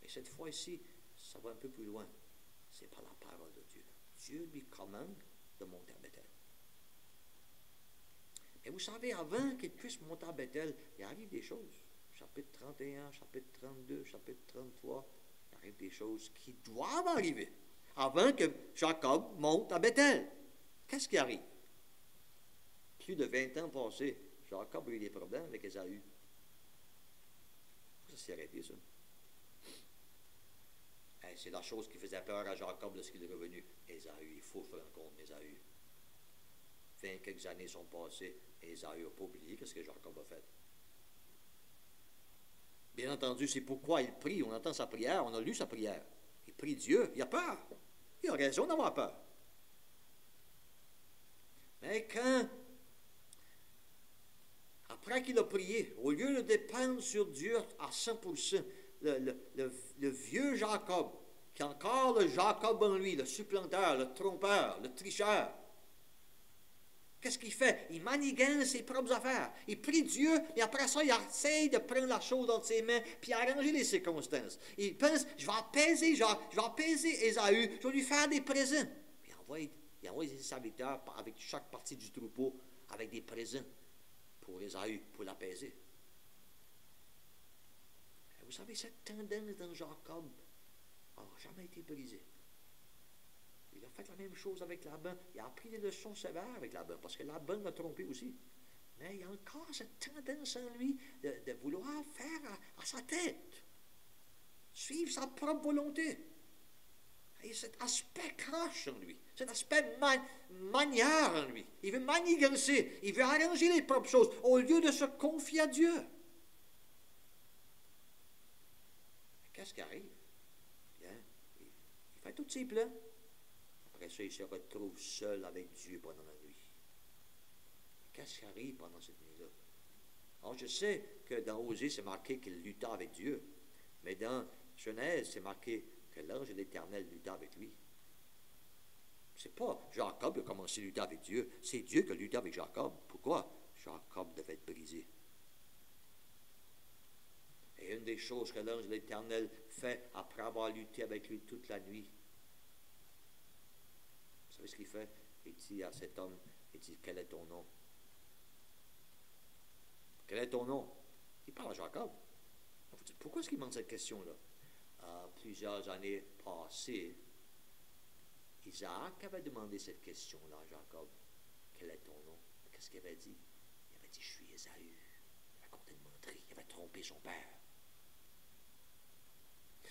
Mais cette fois-ci, ça va un peu plus loin. C'est par la parole de Dieu. Dieu lui commande de monter à Bethel. Et vous savez, avant qu'il puisse monter à Bethel, il arrive des choses. Chapitre 31, chapitre 32, chapitre 33, il arrive des choses qui doivent arriver avant que Jacob monte à Bethel. Qu'est-ce qui arrive? Plus de 20 ans passés, Jacob a eu des problèmes avec Ésaü. Ça s'est arrêté, ça. C'est la chose qui faisait peur à Jacob lorsqu'il est revenu. Ésaü, il faut faire compte d'Ésaü. 20 quelques années sont passées, et Ésaü n'a pas oublié ce que Jacob a fait. Bien entendu, c'est pourquoi il prie. On entend sa prière, on a lu sa prière. Il prie Dieu, il a peur. Il a raison d'avoir peur. Mais après qu'il a prié, au lieu de dépendre sur Dieu à 100%, le vieux Jacob, qui a encore le Jacob en lui, le supplanteur, le trompeur, le tricheur, qu'est-ce qu'il fait? Il manigance ses propres affaires. Il prie Dieu, et après ça, il essaie de prendre la chose dans ses mains, puis arranger les circonstances. Il pense, je vais apaiser Ésaü, je vais lui faire des présents. Puis il envoie ses serviteurs avec chaque partie du troupeau, avec des présents pour Ésaü, pour l'apaiser. Vous savez, cette tendance dans Jacob n'a jamais été brisée. Il a fait la même chose avec Laban. Il a appris des leçons sévères avec Laban, parce que Laban l'a trompé aussi. Mais il y a encore cette tendance en lui de vouloir faire à sa tête, suivre sa propre volonté. Et cet aspect croche en lui, cet aspect manière en lui. Il veut manigancer, il veut arranger les propres choses au lieu de se confier à Dieu. Qu'est-ce qui arrive? Bien, il fait tous ses plans. Après ça, il se retrouve seul avec Dieu pendant la nuit. Qu'est-ce qui arrive pendant cette nuit-là? Alors, je sais que dans Osée, c'est marqué qu'il lutta avec Dieu. Mais dans Genèse, c'est marqué que l'ange de l'Éternel lutta avec lui. C'est pas Jacob qui a commencé à lutter avec Dieu. C'est Dieu qui a lutté avec Jacob. Pourquoi? Jacob devait être brisé. Et une des choses que l'ange de l'Éternel fait après avoir lutté avec lui toute la nuit. Vous savez ce qu'il fait? Il dit à cet homme, il dit, quel est ton nom? Quel est ton nom? Il parle à Jacob. Vous dites, pourquoi est-ce qu'il demande cette question-là? Plusieurs années passées, Isaac avait demandé cette question-là à Jacob. Quel est ton nom? Qu'est-ce qu'il avait dit? Il avait dit, je suis Ésaü. Il avait compté une menterie. Il avait trompé son père.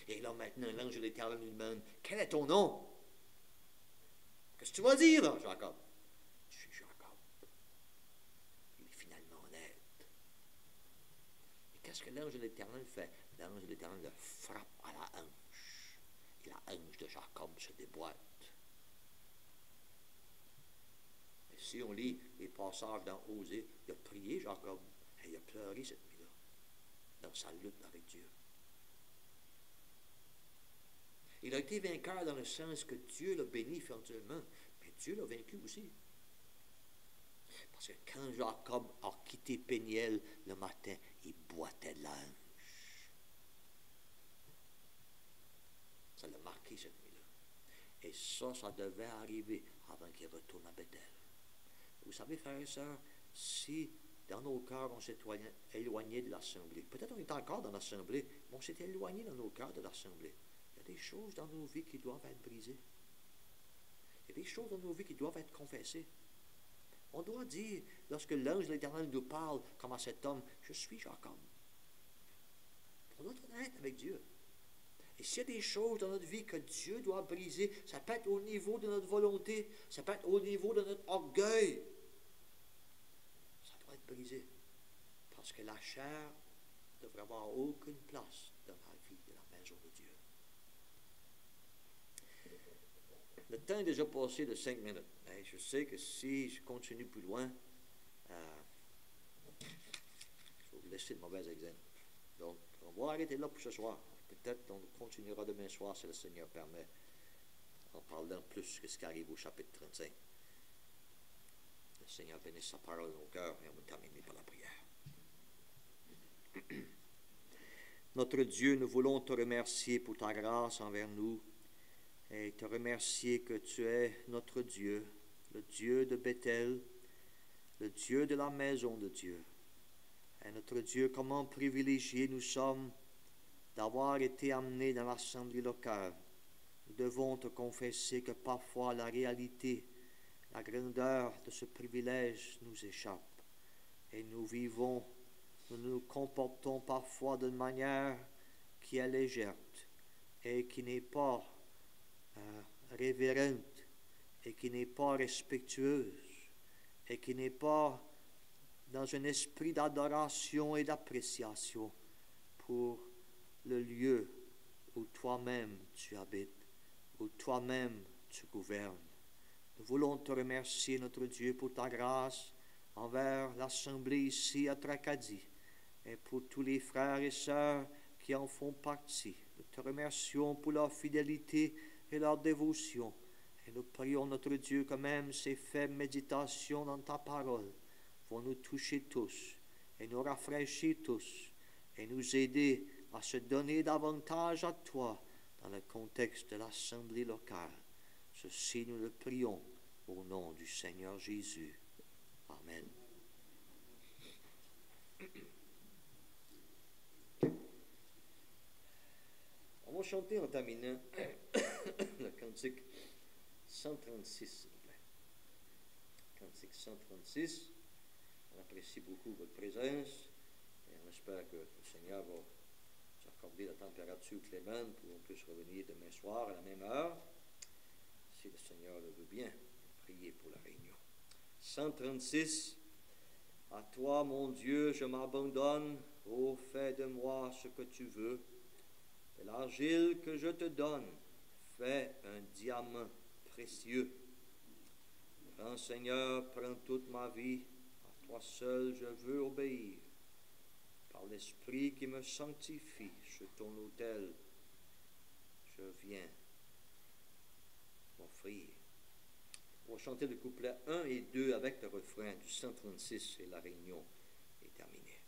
Et là, maintenant, l'ange de l'Éternel lui demande, quel est ton nom? Qu'est-ce que tu vas dire, là, Jacob? Je suis Jacob. Il est finalement honnête. Et qu'est-ce que l'ange de l'Éternel fait? L'ange de l'Éternel le frappe à la hanche. Et la hanche de Jacob se déboîte. Et si on lit les passages dans Osée, il a prié Jacob et il a pleuré cette nuit-là dans sa lutte avec Dieu. Il a été vainqueur dans le sens que Dieu l'a béni éventuellement, mais Dieu l'a vaincu aussi. Parce que quand Jacob a quitté Péniel le matin, il boitait de la hanche. Ça l'a marqué cette nuit-là. Et ça devait arriver avant qu'il retourne à Bethel. Vous savez, frères et sœurs, si dans nos cœurs on s'est éloigné de l'assemblée, peut-être on est encore dans l'assemblée, mais on s'est éloigné dans nos cœurs de l'assemblée. Il y a des choses dans nos vies qui doivent être brisées. Il y a des choses dans nos vies qui doivent être confessées. On doit dire, lorsque l'ange de l'Éternel nous parle, comme à cet homme, je suis Jacob. On doit être honnête avec Dieu. Et s'il y a des choses dans notre vie que Dieu doit briser, ça peut être au niveau de notre volonté, ça peut être au niveau de notre orgueil. Ça doit être brisé. Parce que la chair ne devrait avoir aucune place dans la vie de la maison de Dieu. Le temps est déjà passé de 5 minutes. Et je sais que si je continue plus loin, je vais vous laisser de mauvais exemples. Donc, on va arrêter là pour ce soir. Peut-être on continuera demain soir, si le Seigneur permet, en parlant plus de ce qui arrive au chapitre 35. Le Seigneur bénisse sa parole dans nos cœurs et on va terminer par la prière. Notre Dieu, nous voulons te remercier pour ta grâce envers nous et te remercier que tu es notre Dieu, le Dieu de Bethel, le Dieu de la maison de Dieu. Et notre Dieu, comment privilégiés nous sommes d'avoir été amenés dans l'assemblée locale. Nous devons te confesser que parfois la réalité, la grandeur de ce privilège nous échappe. Et nous nous comportons parfois d'une manière qui est légère et qui n'est pas révérente et qui n'est pas respectueuse et qui n'est pas dans un esprit d'adoration et d'appréciation pour le lieu où toi-même tu habites, où toi-même tu gouvernes. Nous voulons te remercier, notre Dieu, pour ta grâce envers l'assemblée ici à Tracadie et pour tous les frères et sœurs qui en font partie. Nous te remercions pour leur fidélité et leur dévotion. Et nous prions, notre Dieu, que même ces faibles méditations dans ta parole vont nous toucher tous et nous rafraîchir tous et nous aider à se donner davantage à toi dans le contexte de l'assemblée locale. Ceci, nous le prions au nom du Seigneur Jésus. Amen. On va chanter en terminant le cantique 136, s'il vous plaît. Cantique 136. On apprécie beaucoup votre présence et on espère que le Seigneur va nous accorder la température clémente pour qu'on puisse revenir demain soir à la même heure. Si le Seigneur le veut bien, priez pour la réunion. 136. À toi, mon Dieu, je m'abandonne. Ô, fais de moi ce que tu veux. De l'argile que je te donne, fais un diamant précieux. Grand Seigneur, prends toute ma vie. À toi seul je veux obéir. Par l'Esprit qui me sanctifie sur ton autel, je viens m'offrir. On va chanter le couplet 1 et 2 avec le refrain du 136 et la réunion est terminée.